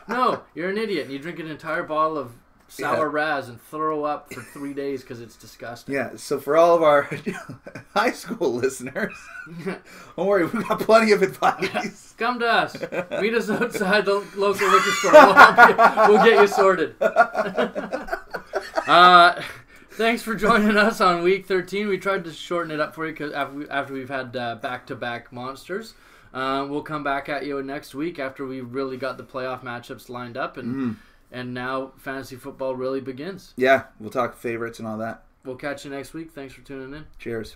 No, you're an idiot. And you drink an entire bottle of sour Raz and throw up for 3 days because it's disgusting. Yeah, so for all of our high school listeners, don't worry, we've got plenty of advice. Come to us. Meet us outside the local liquor store. We'll get you sorted. Thanks for joining us on week 13. We tried to shorten it up for you because after we've had back-to-back monsters. We'll come back at you next week after we really got the playoff matchups lined up and now fantasy football really begins. Yeah, we'll talk favorites and all that. We'll catch you next week. Thanks for tuning in. Cheers.